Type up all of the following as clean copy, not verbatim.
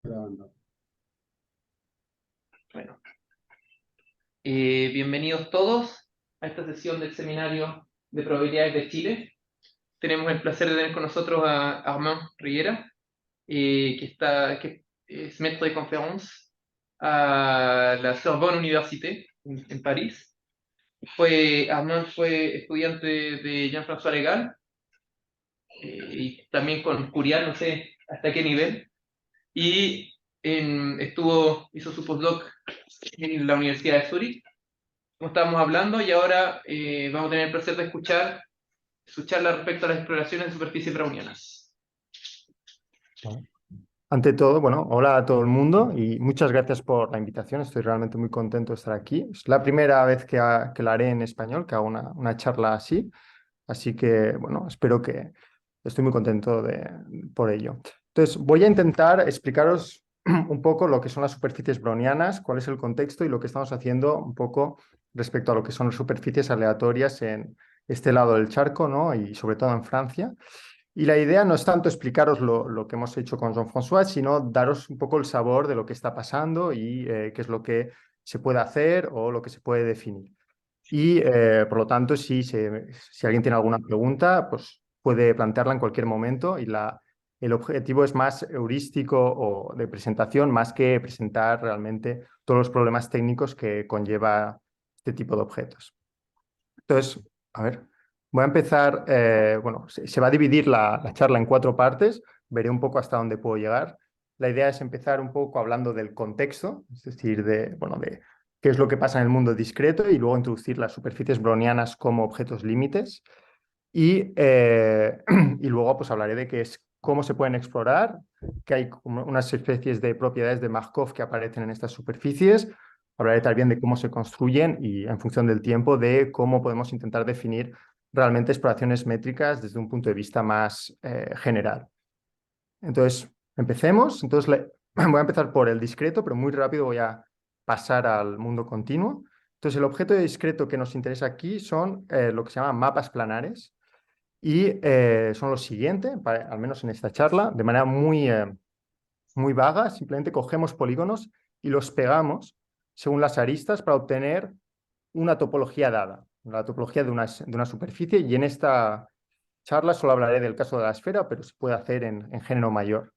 Grabando. Bueno, bienvenidos todos a esta sesión del Seminario de Probabilidades de Chile. Tenemos el placer de tener con nosotros a Armand Riera, que es maître de conférence a la Sorbonne Université en París. Armand fue estudiante de Jean-François Legal y también con Curial, no sé hasta qué nivel, y hizo su postdoc en la Universidad de Zúrich, como estábamos hablando, y ahora vamos a tener el placer de escuchar su charla respecto a las exploraciones de superficies brownianas. Bueno, ante todo, bueno, hola a todo el mundo y muchas gracias por la invitación. Estoy realmente muy contento de estar aquí. Es la primera vez que la haré en español, que hago una charla así. Así que, bueno, espero que estoy muy contento por ello. Entonces, voy a intentar explicaros un poco lo que son las superficies brownianas, cuál es el contexto y lo que estamos haciendo un poco respecto a lo que son las superficies aleatorias en este lado del charco, ¿no? Y sobre todo en Francia. Y la idea no es tanto explicaros lo que hemos hecho con Jean-François, sino daros un poco el sabor de lo que está pasando y qué es lo que se puede hacer o lo que se puede definir. Y por lo tanto, si alguien tiene alguna pregunta, pues puede plantearla en cualquier momento y el objetivo es más heurístico o de presentación, más que presentar realmente todos los problemas técnicos que conlleva este tipo de objetos. Entonces, a ver, voy a empezar, bueno, se va a dividir la charla en 4 partes, veré un poco hasta dónde puedo llegar. La idea es empezar un poco hablando del contexto, es decir, bueno, de qué es lo que pasa en el mundo discreto y luego introducir las superficies brownianas como objetos límites. Y luego pues hablaré de cómo se pueden explorar, que hay como unas especies de propiedades de Markov que aparecen en estas superficies. Hablaré también de cómo se construyen y en función del tiempo de cómo podemos intentar definir realmente exploraciones métricas desde un punto de vista más general. Entonces, empecemos. Entonces, voy a empezar por el discreto, pero muy rápido voy a pasar al mundo continuo. Entonces, el objeto discreto que nos interesa aquí son lo que se llaman mapas planares y son los siguientes, al menos en esta charla, de manera muy vaga. Simplemente cogemos polígonos y los pegamos según las aristas para obtener una topología dada, la topología de una superficie, y en esta charla solo hablaré del caso de la esfera, pero se puede hacer en género mayor.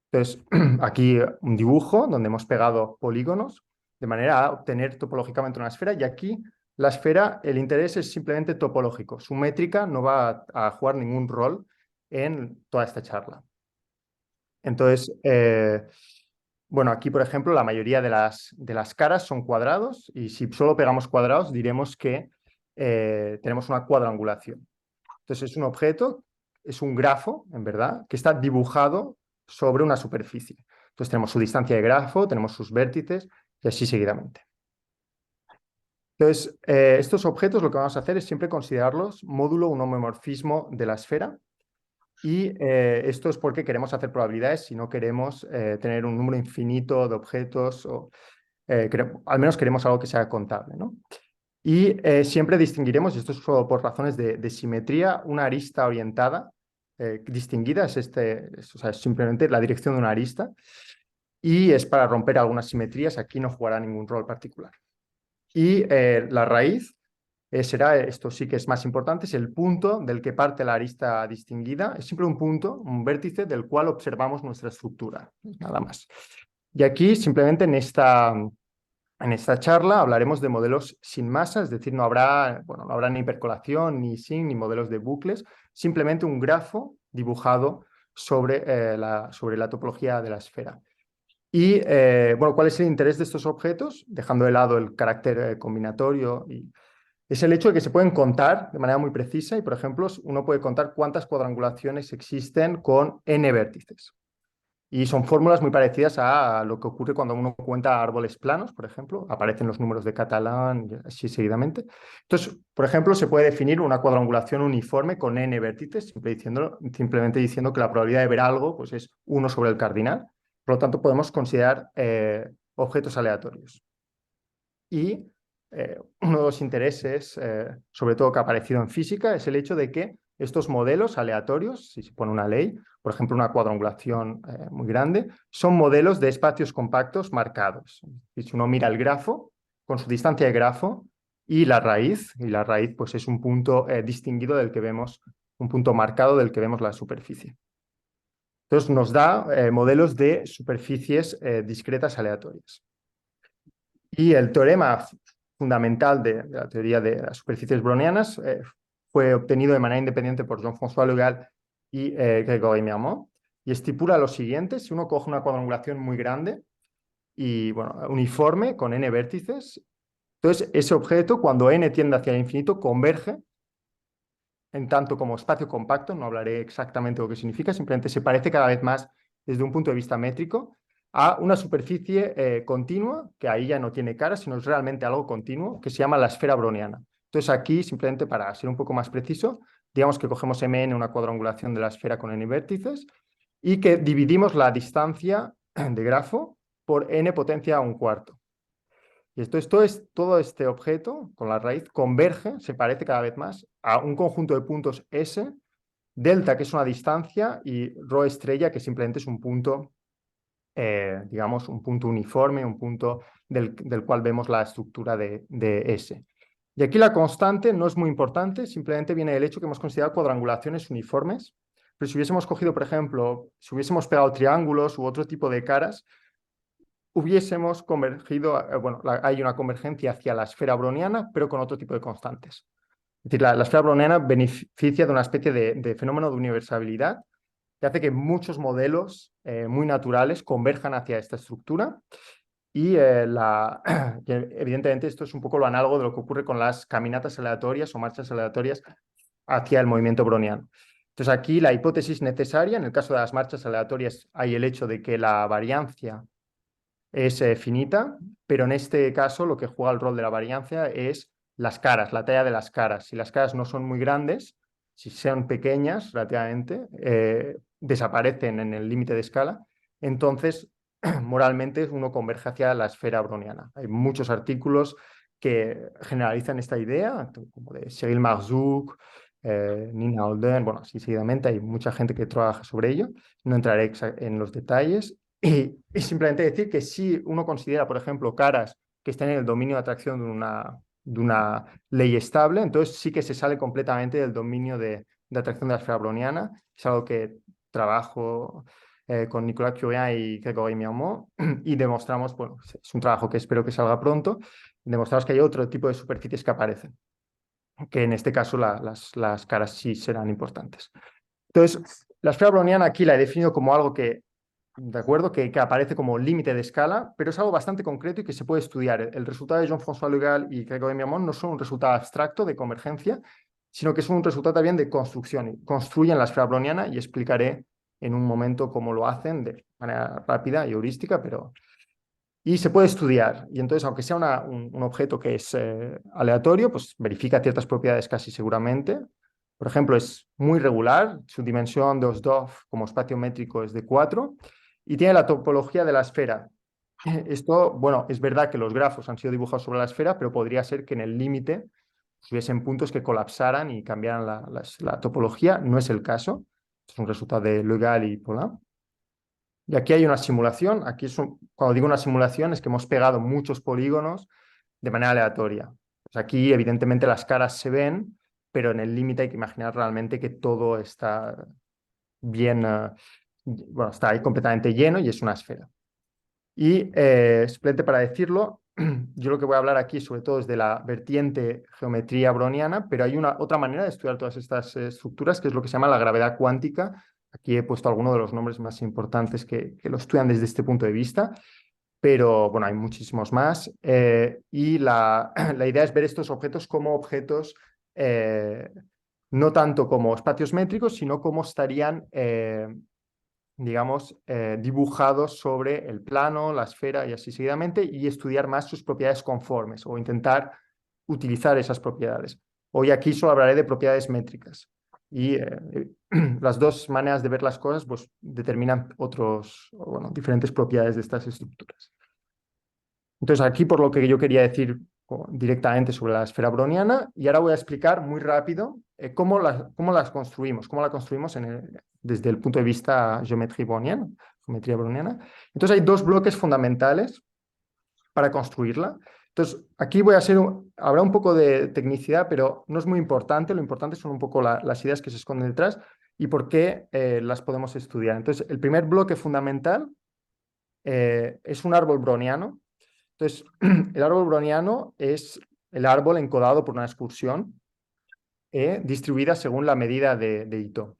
Entonces, aquí un dibujo donde hemos pegado polígonos de manera a obtener topológicamente una esfera, y aquí la esfera, el interés es simplemente topológico. Su métrica no va a jugar ningún rol en toda esta charla. Entonces, bueno, aquí, por ejemplo, la mayoría de las caras son cuadrados, y si solo pegamos cuadrados, diremos que tenemos una cuadrangulación. Entonces, es un objeto, es un grafo, en verdad, que está dibujado sobre una superficie. Entonces, tenemos su distancia de grafo, tenemos sus vértices y así seguidamente. Entonces, estos objetos lo que vamos a hacer es siempre considerarlos módulo un homomorfismo de la esfera. Y esto es porque queremos hacer probabilidades si no queremos tener un número infinito de objetos, o al menos queremos algo que sea contable, ¿no? Y siempre distinguiremos, y esto es solo por razones de simetría, una arista orientada, distinguida, o sea, es simplemente la dirección de una arista, y es para romper algunas simetrías. Aquí no jugará ningún rol particular. Y la raíz será, esto sí que es más importante, es el punto del que parte la arista distinguida. Es siempre un punto, un vértice del cual observamos nuestra estructura, nada más. Y aquí simplemente en esta charla hablaremos de modelos sin masa, es decir, no habrá ni hipercolación, ni sin, ni modelos de bucles, simplemente un grafo dibujado sobre la topología de la esfera. Y bueno, ¿cuál es el interés de estos objetos? Dejando de lado el carácter combinatorio, es el hecho de que se pueden contar de manera muy precisa y, por ejemplo, uno puede contar cuántas cuadrangulaciones existen con n vértices. Y son fórmulas muy parecidas a lo que ocurre cuando uno cuenta árboles planos, por ejemplo. Aparecen los números de Catalan y así seguidamente. Entonces, por ejemplo, se puede definir una cuadrangulación uniforme con n vértices, simplemente diciendo que la probabilidad de ver algo pues, es 1 sobre el cardinal. Por lo tanto, podemos considerar objetos aleatorios. Y uno de los intereses, sobre todo que ha aparecido en física, es el hecho de que estos modelos aleatorios, si se pone una ley, por ejemplo, una cuadrangulación muy grande, son modelos de espacios compactos marcados. Y si uno mira el grafo, con su distancia de grafo y la raíz pues es un punto distinguido del que vemos, un punto marcado del que vemos la superficie. Entonces nos da modelos de superficies discretas aleatorias. Y el teorema fundamental de la teoría de las superficies brownianas fue obtenido de manera independiente por Jean-François Le Gall y Grégory Marmot, y estipula lo siguiente: si uno coge una cuadrangulación muy grande y bueno, uniforme con n vértices, entonces ese objeto, cuando n tiende hacia el infinito, converge en tanto como espacio compacto. No hablaré exactamente lo que significa, simplemente se parece cada vez más desde un punto de vista métrico a una superficie continua, que ahí ya no tiene cara, sino es realmente algo continuo, que se llama la esfera browniana. Entonces aquí, simplemente para ser un poco más preciso, digamos que cogemos Mn, una cuadrangulación de la esfera con n vértices, y que dividimos la distancia de grafo por n potencia a un cuarto. Y todo este objeto, con la raíz, converge, se parece cada vez más a un conjunto de puntos S, delta, que es una distancia, y rho estrella, que simplemente es un punto, digamos, un punto uniforme, un punto del cual vemos la estructura de S. Y aquí la constante no es muy importante, simplemente viene del hecho que hemos considerado cuadrangulaciones uniformes. Pero si hubiésemos cogido, por ejemplo, si hubiésemos pegado triángulos u otro tipo de caras, hubiésemos convergido, bueno, hay una convergencia hacia la esfera browniana, pero con otro tipo de constantes. Es decir, la esfera browniana beneficia de una especie de fenómeno de universalidad que hace que muchos modelos muy naturales converjan hacia esta estructura, y evidentemente esto es un poco lo análogo de lo que ocurre con las caminatas aleatorias o marchas aleatorias hacia el movimiento browniano. Entonces aquí la hipótesis necesaria, en el caso de las marchas aleatorias hay el hecho de que la variancia es finita, pero en este caso lo que juega el rol de la variancia es las caras, la talla de las caras. Si las caras no son muy grandes, si son pequeñas relativamente, desaparecen en el límite de escala, entonces moralmente uno converge hacia la esfera browniana. Hay muchos artículos que generalizan esta idea, como de Cyril Marzouk, Nina Olden, bueno, así seguidamente hay mucha gente que trabaja sobre ello. No entraré en los detalles. Y simplemente decir que si uno considera, por ejemplo, caras que estén en el dominio de atracción de una ley estable, entonces sí que se sale completamente del dominio de atracción de la esfera browniana. Es algo que trabajo con Nicolas Curien y Grégory Marmot, y demostramos, bueno, es un trabajo que espero que salga pronto, demostramos que hay otro tipo de superficies que aparecen, que en este caso las caras sí serán importantes. Entonces, la esfera browniana aquí la he definido como algo que, de acuerdo, que aparece como límite de escala, pero es algo bastante concreto y que se puede estudiar. El resultado de Jean-François Le Gall y Grégory Marmot no son un resultado abstracto de convergencia, sino que es un resultado también de construcción. Construyen la esfera browniana y explicaré en un momento cómo lo hacen de manera rápida y heurística, pero... Y se puede estudiar. Y entonces, aunque sea un objeto que es aleatorio, pues verifica ciertas propiedades casi seguramente. Por ejemplo, es muy regular, su dimensión de Hausdorff como espacio métrico es de 4 y tiene la topología de la esfera. Esto, bueno, es verdad que los grafos han sido dibujados sobre la esfera, pero podría ser que en el límite hubiesen puntos que colapsaran y cambiaran la topología. No es el caso. Es un resultado de Le Gall y Paulin. Y aquí hay una simulación. Aquí cuando digo una simulación es que hemos pegado muchos polígonos de manera aleatoria. Pues aquí, evidentemente, las caras se ven, pero en el límite hay que imaginar realmente que todo está bien, bueno, está ahí completamente lleno y es una esfera. Y simplemente para decirlo, yo lo que voy a hablar aquí sobre todo es de la vertiente geometría browniana, pero hay otra manera de estudiar todas estas estructuras, que es lo que se llama la gravedad cuántica. Aquí he puesto algunos de los nombres más importantes que lo estudian desde este punto de vista, pero bueno, hay muchísimos más. Y la idea es ver estos objetos como objetos, no tanto como espacios métricos, sino como estarían digamos, dibujados sobre el plano, la esfera y así seguidamente, y estudiar más sus propiedades conformes o intentar utilizar esas propiedades. Hoy aquí solo hablaré de propiedades métricas, y las dos maneras de ver las cosas pues, determinan bueno, diferentes propiedades de estas estructuras. Entonces aquí por lo que yo quería decir directamente sobre la esfera browniana, y ahora voy a explicar muy rápido cómo las construimos, cómo la construimos desde el punto de vista geometría browniana. Entonces hay dos bloques fundamentales para construirla. Entonces, aquí habrá un poco de tecnicidad, pero no es muy importante. Lo importante son un poco las ideas que se esconden detrás y por qué las podemos estudiar. Entonces, el primer bloque fundamental es un árbol browniano. Entonces, el árbol browniano es el árbol encodado por una excursión distribuida según la medida de Ito.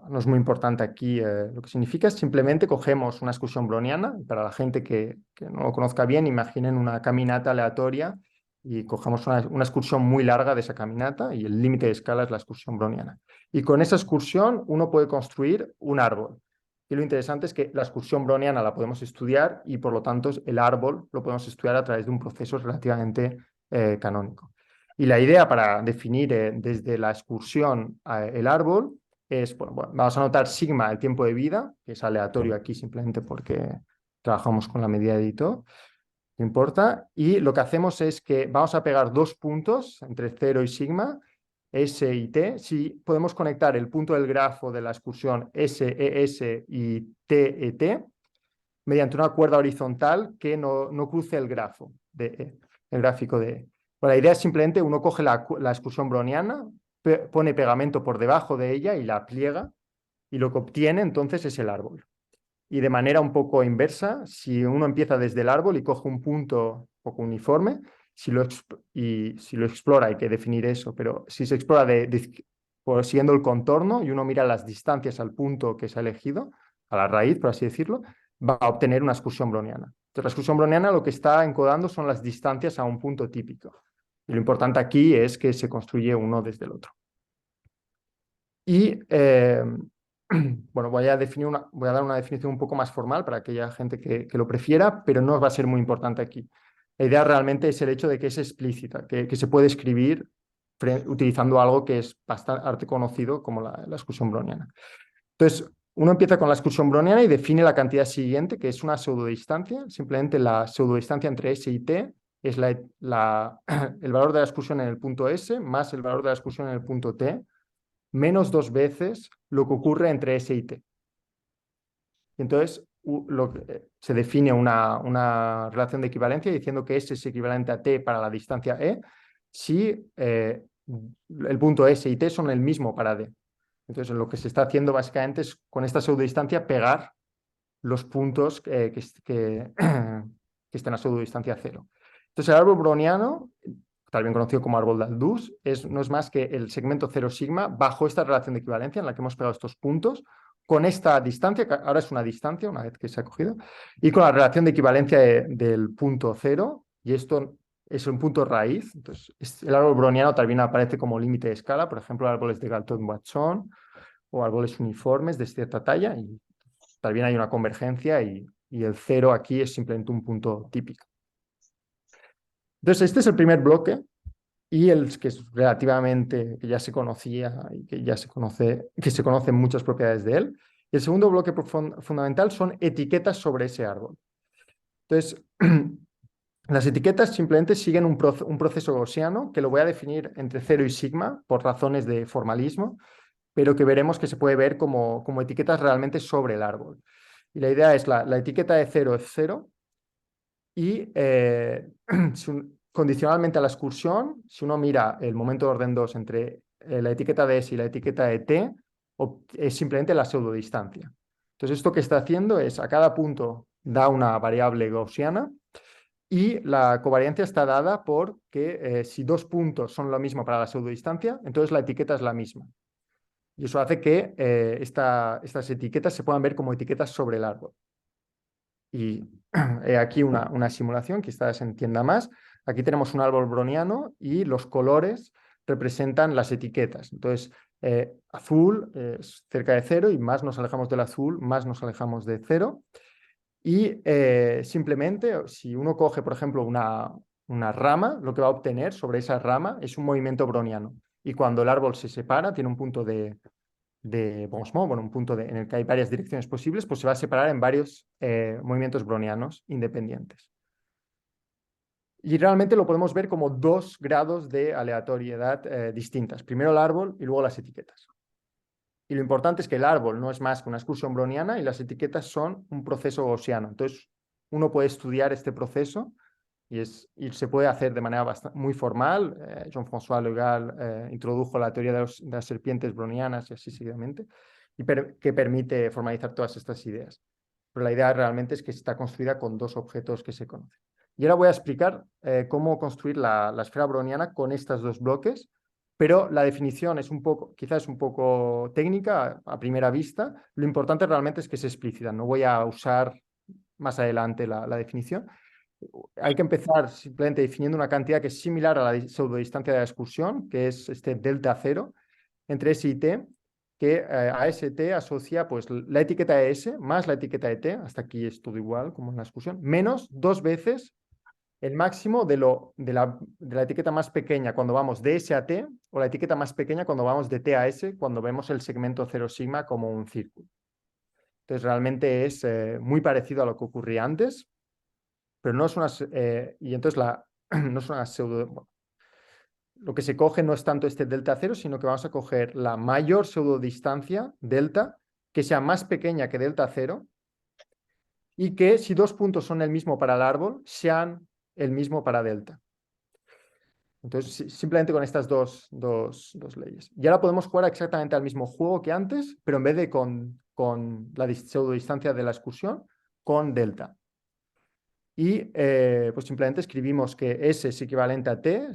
No es muy importante aquí lo que significa, simplemente cogemos una excursión browniana. Para la gente que no lo conozca bien, imaginen una caminata aleatoria y cogemos una excursión muy larga de esa caminata y el límite de escala es la excursión browniana. Y con esa excursión uno puede construir un árbol. Y lo interesante es que la excursión browniana la podemos estudiar y por lo tanto el árbol lo podemos estudiar a través de un proceso relativamente canónico. Y la idea para definir desde la excursión el árbol es, bueno, vamos a anotar sigma, el tiempo de vida, que es aleatorio aquí simplemente porque trabajamos con la medida de Ito, no importa. Y lo que hacemos es que vamos a pegar dos puntos entre 0 y sigma, S y T. Si podemos conectar el punto del grafo de la excursión S y T mediante una cuerda horizontal que no cruce el grafo de E, el gráfico de E. Bueno, la idea es simplemente uno coge la excursión browniana, pone pegamento por debajo de ella y la pliega, y lo que obtiene entonces es el árbol. Y de manera un poco inversa, si uno empieza desde el árbol y coge un punto un poco uniforme, si lo explora, hay que definir eso, pero si se explora siguiendo el contorno y uno mira las distancias al punto que se ha elegido, a la raíz, por así decirlo, va a obtener una excursión browniana. Entonces, la excursión browniana lo que está encodando son las distancias a un punto típico. Y lo importante aquí es que se construye uno desde el otro. Y bueno, voy a dar una definición un poco más formal para aquella gente que lo prefiera, pero no va a ser muy importante aquí. La idea realmente es el hecho de que es explícita, que se puede escribir utilizando algo que es bastante conocido como la excursión browniana. Entonces, uno empieza con la excursión browniana y define la cantidad siguiente, que es una pseudodistancia. Simplemente la pseudodistancia entre S y T es el valor de la excursión en el punto S más el valor de la excursión en el punto T, menos 2 veces lo que ocurre entre S y T. Entonces, se define una relación de equivalencia diciendo que S es equivalente a T para la distancia E si el punto S y T son el mismo para D. Entonces, lo que se está haciendo básicamente es con esta pseudodistancia pegar los puntos que estén a pseudodistancia cero. Entonces, el árbol browniano, también conocido como árbol de Aldous, no es más que el segmento 0 sigma bajo esta relación de equivalencia en la que hemos pegado estos puntos, con esta distancia, que ahora es una distancia, una vez que se ha cogido, y con la relación de equivalencia del punto 0, y esto es un punto raíz. Entonces, el árbol browniano también aparece como límite de escala, por ejemplo, árboles de Galton-Watson o árboles uniformes de cierta talla, y también hay una convergencia y el 0 aquí es simplemente un punto típico. Entonces, este es el primer bloque y el que es relativamente, que ya se conocía y que ya se conocen muchas propiedades de él. Y el segundo bloque fundamental son etiquetas sobre ese árbol. Entonces, las etiquetas simplemente siguen un proceso gaussiano que lo voy a definir entre 0 y sigma por razones de formalismo, pero que veremos que se puede ver como etiquetas realmente sobre el árbol. Y la idea es la etiqueta de 0 es 0 y condicionalmente a la excursión, si uno mira el momento de orden 2 entre la etiqueta de S y la etiqueta de T, es simplemente la pseudodistancia. Entonces, esto que está haciendo es a cada punto da una variable gaussiana y la covariancia está dada por que si dos puntos son lo mismo para la pseudodistancia, entonces la etiqueta es la misma. Y eso hace que estas etiquetas se puedan ver como etiquetas sobre el árbol. Y he aquí una simulación, quizás se entienda más. Aquí tenemos un árbol browniano y los colores representan las etiquetas. Entonces, azul es cerca de 0 y más nos alejamos del azul, más nos alejamos de 0. Y simplemente, si uno coge, por ejemplo, una rama, lo que va a obtener sobre esa rama es un movimiento browniano. Y cuando el árbol se separa, tiene un punto de Boltzmann, bueno, un punto en el que hay varias direcciones posibles, pues se va a separar en varios movimientos brownianos independientes. Y realmente lo podemos ver como dos grados de aleatoriedad distintas. Primero el árbol y luego las etiquetas. Y lo importante es que el árbol no es más que una excursión browniana y las etiquetas son un proceso gaussiano. Entonces, uno puede estudiar este proceso y se puede hacer de manera muy formal. Jean-François Le Gall introdujo la teoría de las serpientes brownianas y así seguidamente, que permite formalizar todas estas ideas. Pero la idea realmente es que está construida con dos objetos que se conocen. Y ahora voy a explicar cómo construir la esfera browniana con estos dos bloques, pero la definición es quizás un poco técnica a primera vista. Lo importante realmente es que es explícita. No voy a usar más adelante la definición. Hay que empezar simplemente definiendo una cantidad que es similar a la pseudodistancia de la excursión, que es este delta cero entre S y T, que a ST asocia pues, la etiqueta de S más la etiqueta de T, hasta aquí es todo igual como en la excursión, menos dos veces el máximo de la etiqueta más pequeña cuando vamos de S a T o la etiqueta más pequeña cuando vamos de T a S cuando vemos el segmento 0 sigma como un círculo. Entonces realmente es muy parecido a lo que ocurría antes, pero no es una... y entonces no es una pseudo... Bueno, lo que se coge no es tanto este delta cero, sino que vamos a coger la mayor pseudodistancia, delta, que sea más pequeña que delta cero, y que si dos puntos son el mismo para el árbol, sean el mismo para delta. Entonces, simplemente con estas dos leyes. Y ahora podemos jugar exactamente al mismo juego que antes, pero en vez de con la pseudodistancia de la excursión, con delta. Y pues simplemente escribimos que S es equivalente a T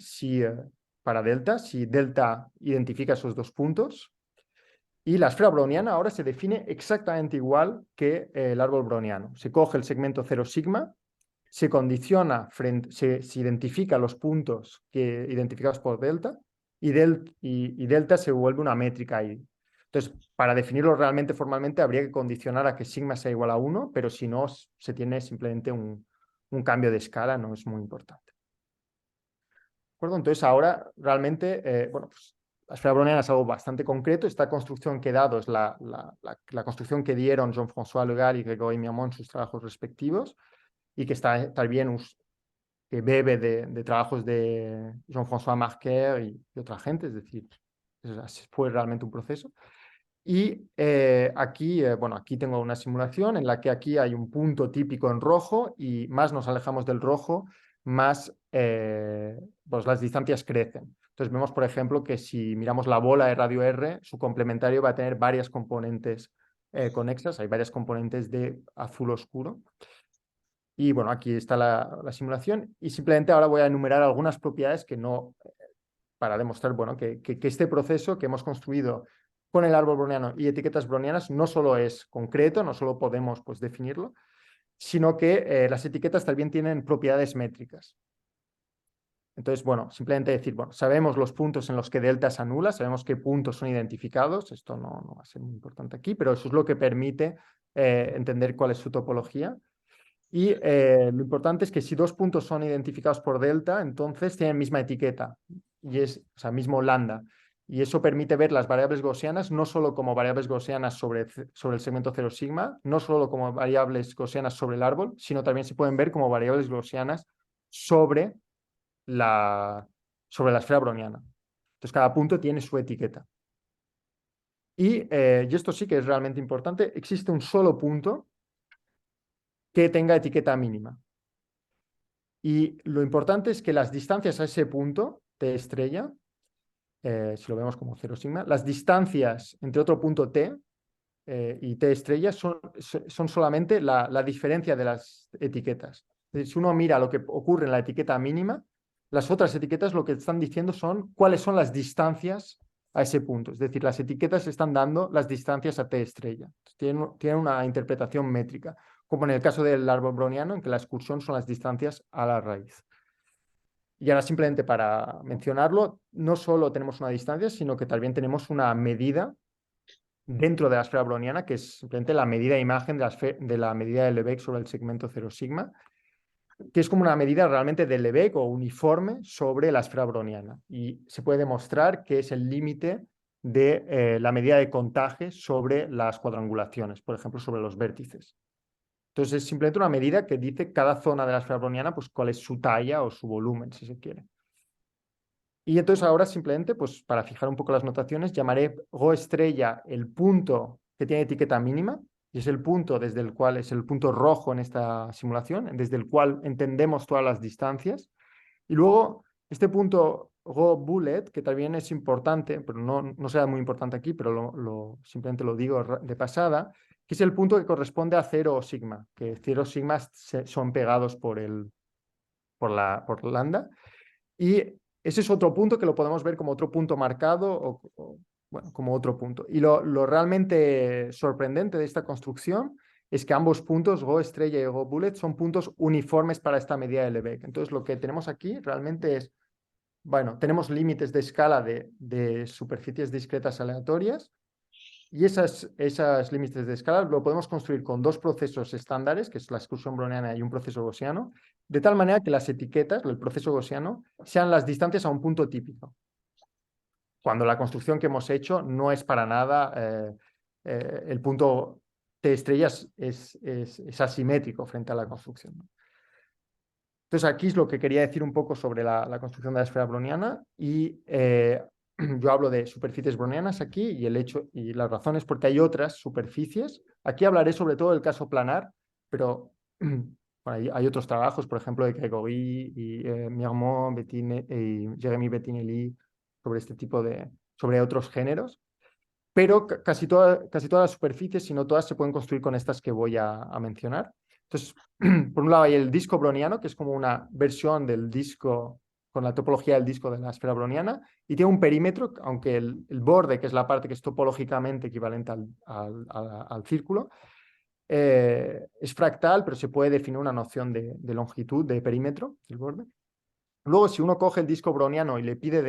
para delta, si delta identifica esos dos puntos. Y la esfera browniana ahora se define exactamente igual que el árbol browniano. Se coge el segmento 0 sigma, se condiciona, se identifica los puntos identificados por delta y delta se vuelve una métrica ahí. Entonces, para definirlo realmente formalmente habría que condicionar a que sigma sea igual a 1, pero si no, se tiene simplemente un cambio de escala, no es muy importante. ¿De acuerdo? Entonces, ahora realmente, bueno, pues la esfera browniana es algo bastante concreto. Esta construcción que he dado es la construcción que dieron Jean-François Le Gall y Grégory Miamon en sus trabajos respectivos y que está también que bebe de trabajos de Jean-François Marquer y otra gente, es decir, fue realmente un proceso. Y bueno, aquí tengo una simulación en la que aquí hay un punto típico en rojo y más nos alejamos del rojo, más pues las distancias crecen. Entonces vemos, por ejemplo, que si miramos la bola de radio R, su complementario va a tener varias componentes conexas, hay varias componentes de azul oscuro. Y bueno, aquí está la simulación y simplemente ahora voy a enumerar algunas propiedades que no, para demostrar, bueno, que este proceso que hemos construido con el árbol browniano y etiquetas brownianas no solo es concreto, no solo podemos pues, definirlo, sino que las etiquetas también tienen propiedades métricas. Entonces, bueno, simplemente decir, bueno, sabemos los puntos en los que delta se anula, sabemos qué puntos son identificados, esto no va a ser muy importante aquí, pero eso es lo que permite entender cuál es su topología. Y lo importante es que si dos puntos son identificados por delta, entonces tienen misma etiqueta, o sea, mismo lambda. Y eso permite ver las variables gaussianas no solo como variables gaussianas sobre el segmento 0 sigma, no solo como variables gaussianas sobre el árbol, sino también se pueden ver como variables gaussianas sobre la esfera browniana. Entonces, cada punto tiene su etiqueta. Y esto sí que es realmente importante, existe un solo punto que tenga etiqueta mínima. Y lo importante es que las distancias a ese punto, T estrella, si lo vemos como 0 sigma, las distancias entre otro punto T y T estrella son solamente la diferencia de las etiquetas. Si uno mira lo que ocurre en la etiqueta mínima, las otras etiquetas lo que están diciendo son cuáles son las distancias a ese punto. Es decir, las etiquetas están dando las distancias a T estrella. Tienen una interpretación métrica, como en el caso del árbol browniano, en que la excursión son las distancias a la raíz. Y ahora simplemente para mencionarlo, no solo tenemos una distancia, sino que también tenemos una medida dentro de la esfera browniana, que es simplemente la medida de imagen de la medida de Lebesgue sobre el segmento 0 sigma, que es como una medida realmente de Lebesgue o uniforme sobre la esfera browniana. Y se puede demostrar que es el límite de la medida de contaje sobre las cuadrangulaciones, por ejemplo, sobre los vértices. Entonces es simplemente una medida que dice cada zona de la esfera browniana, pues cuál es su talla o su volumen, si se quiere. Y entonces ahora simplemente, pues para fijar un poco las notaciones, llamaré Rho estrella el punto que tiene etiqueta mínima, y es el punto desde el cual es el punto rojo en esta simulación, desde el cual entendemos todas las distancias. Y luego este punto Rho bullet, que también es importante, pero no será muy importante aquí, pero simplemente lo digo de pasada, que es el punto que corresponde a 0 sigma, que 0 sigmas son pegados por lambda. Y ese es otro punto que lo podemos ver como otro punto marcado bueno, como otro punto. Y lo realmente sorprendente de esta construcción es que ambos puntos, Go estrella y Go bullet, son puntos uniformes para esta medida de Lebesgue. Entonces lo que tenemos aquí realmente es, bueno, tenemos límites de escala de superficies discretas aleatorias y esas límites de escala lo podemos construir con dos procesos estándares, que es la excursión browniana y un proceso gaussiano, de tal manera que las etiquetas, el proceso gaussiano, sean las distancias a un punto típico. Cuando la construcción que hemos hecho no es para nada, el punto T estrellas es asimétrico frente a la construcción, ¿no? Entonces aquí es lo que quería decir un poco sobre la construcción de la esfera browniana y yo hablo de superficies brownianas aquí y el hecho y las razones porque hay otras superficies. Aquí hablaré sobre todo del caso planar, pero bueno, hay otros trabajos, por ejemplo, de Grégory y Mirmont, y Jérémy Bettinelli sobre este tipo sobre otros géneros. Pero casi todas las superficies, si no todas, se pueden construir con estas que voy a mencionar. Entonces, por un lado hay el disco browniano, que es como una versión del disco con la topología del disco de la esfera browniana, y tiene un perímetro, aunque el borde, que es la parte que es topológicamente equivalente al círculo, es fractal, pero se puede definir una noción de longitud de perímetro del borde. Luego, si uno coge el disco browniano y le pide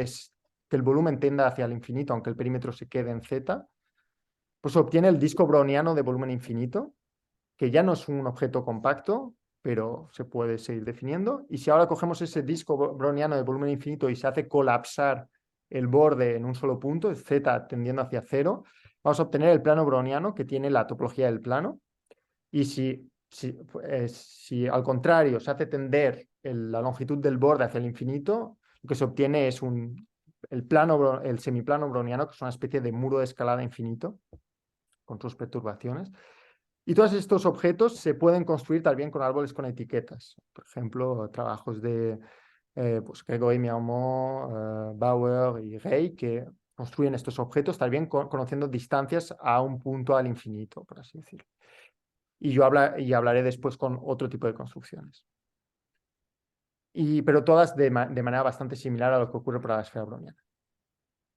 que el volumen tenda hacia el infinito, aunque el perímetro se quede en Z, pues obtiene el disco browniano de volumen infinito, que ya no es un objeto compacto, pero se puede seguir definiendo. Y si ahora cogemos ese disco browniano de volumen infinito y se hace colapsar el borde en un solo punto, Z tendiendo hacia cero, vamos a obtener el plano browniano que tiene la topología del plano. Y si al contrario se hace tender la longitud del borde hacia el infinito, lo que se obtiene es el semiplano browniano, que es una especie de muro de escalada infinito con sus perturbaciones. Y todos estos objetos se pueden construir también con árboles con etiquetas. Por ejemplo, trabajos de pues Grégory, Mirmont, Bauer y Rey, que construyen estos objetos también conociendo distancias a un punto al infinito, por así decirlo. Y hablaré después con otro tipo de construcciones. Pero todas de manera bastante similar a lo que ocurre para la esfera browniana.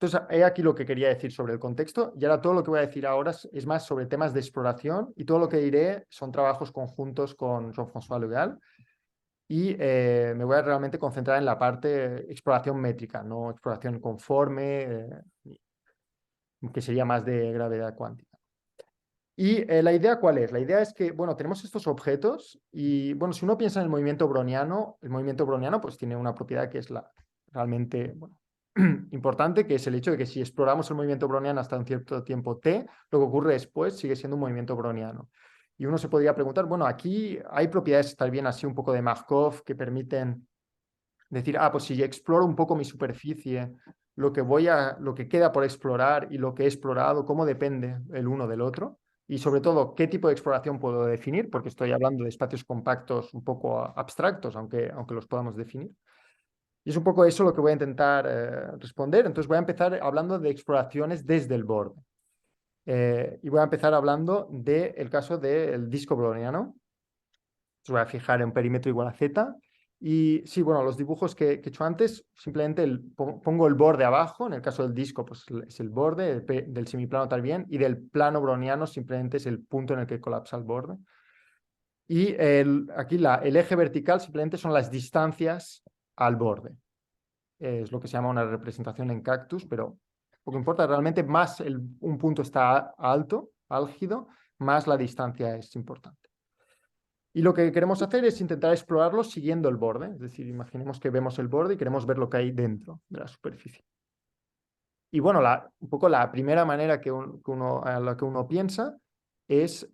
Entonces, he aquí lo que quería decir sobre el contexto, y ahora todo lo que voy a decir ahora es más sobre temas de exploración, y todo lo que diré son trabajos conjuntos con Jean-François Legal, y me voy a realmente concentrar en la parte exploración métrica, no exploración conforme, que sería más de gravedad cuántica. Y la idea, ¿cuál es? La idea es que, bueno, tenemos estos objetos y, bueno, si uno piensa en el movimiento browniano pues tiene una propiedad que es realmente, bueno, importante, que es el hecho de que si exploramos el movimiento browniano hasta un cierto tiempo t, lo que ocurre después sigue siendo un movimiento browniano. Y uno se podría preguntar, bueno, aquí hay propiedades tal bien así un poco de Markov que permiten decir, pues si exploro un poco mi superficie, lo que queda por explorar y lo que he explorado, ¿cómo depende el uno del otro? Y sobre todo, ¿qué tipo de exploración puedo definir? Porque estoy hablando de espacios compactos un poco abstractos, aunque los podamos definir. Y es un poco eso lo que voy a intentar responder. Entonces voy a empezar hablando de exploraciones desde el borde. Y voy a empezar hablando del caso del disco browniano. Voy a fijar en perímetro igual a Z. Y sí, bueno, los dibujos que he hecho antes, simplemente pongo el borde abajo, en el caso del disco, pues es el borde, del semiplano también, y del plano browniano simplemente es el punto en el que colapsa el borde. Y aquí el eje vertical simplemente son las distancias al borde. Es lo que se llama una representación en cactus, pero lo que importa realmente más un punto está alto, álgido, más la distancia es importante. Y lo que queremos hacer es intentar explorarlo siguiendo el borde. Es decir, imaginemos que vemos el borde y queremos ver lo que hay dentro de la superficie. Y bueno, un poco la primera manera a la que uno piensa es,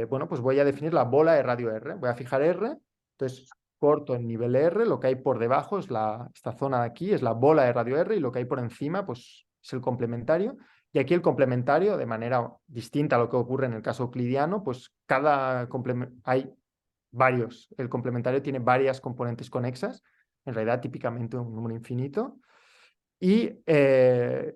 bueno, pues voy a definir la bola de radio R. Voy a fijar R, entonces corto el nivel R, lo que hay por debajo es esta zona de aquí, es la bola de radio R, y lo que hay por encima, pues es el complementario. Y aquí el complementario, de manera distinta a lo que ocurre en el caso euclidiano, pues hay varios. El complementario tiene varias componentes conexas, en realidad típicamente un número infinito. Y, pero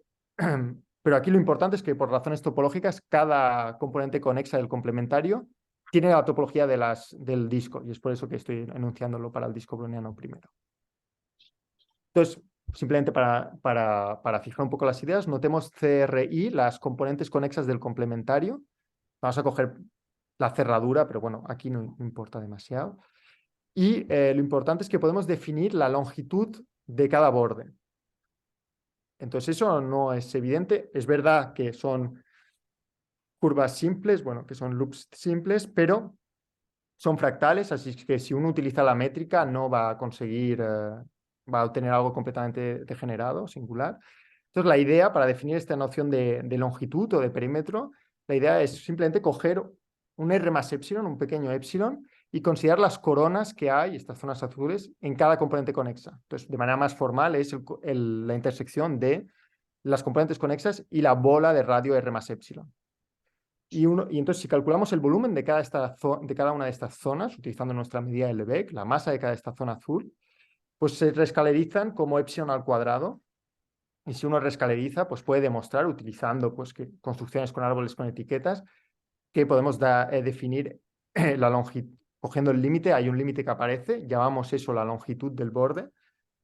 aquí lo importante es que por razones topológicas, cada componente conexa del complementario tiene la topología del disco, y es por eso que estoy enunciándolo para el disco browniano primero. Entonces, simplemente para fijar un poco las ideas, notemos CRI, las componentes conexas del complementario. Vamos a coger la cerradura, pero bueno, aquí no importa demasiado. Y lo importante es que podemos definir la longitud de cada borde. Entonces eso no es evidente. Es verdad que son curvas simples, bueno, que son loops simples, pero son fractales, así que si uno utiliza la métrica no va a conseguir, va a obtener algo completamente degenerado, singular. Entonces la idea para definir esta noción de longitud o de perímetro, la idea es simplemente coger un R más epsilon, un pequeño epsilon, y considerar las coronas que hay, estas zonas azules, en cada componente conexa. Entonces, de manera más formal, es la intersección de las componentes conexas y la bola de radio R más epsilon. Y entonces, si calculamos el volumen de cada una de estas zonas, utilizando nuestra medida de Lebesgue, la masa de cada esta zona azul, pues se reescalerizan como epsilon al cuadrado. Y si uno reescaleriza, pues puede demostrar, utilizando pues, construcciones con árboles con etiquetas, que podemos definir la longitud. Cogiendo el límite, hay un límite que aparece, llamamos eso la longitud del borde,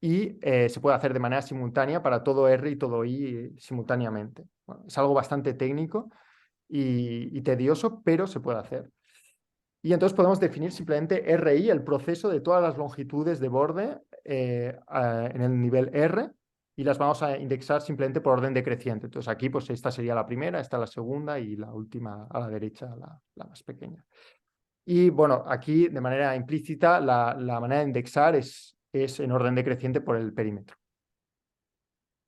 y se puede hacer de manera simultánea para todo R y todo I simultáneamente. Bueno, es algo bastante técnico y tedioso, pero se puede hacer. Y entonces podemos definir simplemente RI, el proceso de todas las longitudes de borde en el nivel R, y las vamos a indexar simplemente por orden decreciente. Entonces aquí pues esta sería la primera, esta la segunda y la última a la derecha, la más pequeña. Y bueno, aquí de manera implícita la manera de indexar es en orden decreciente por el perímetro.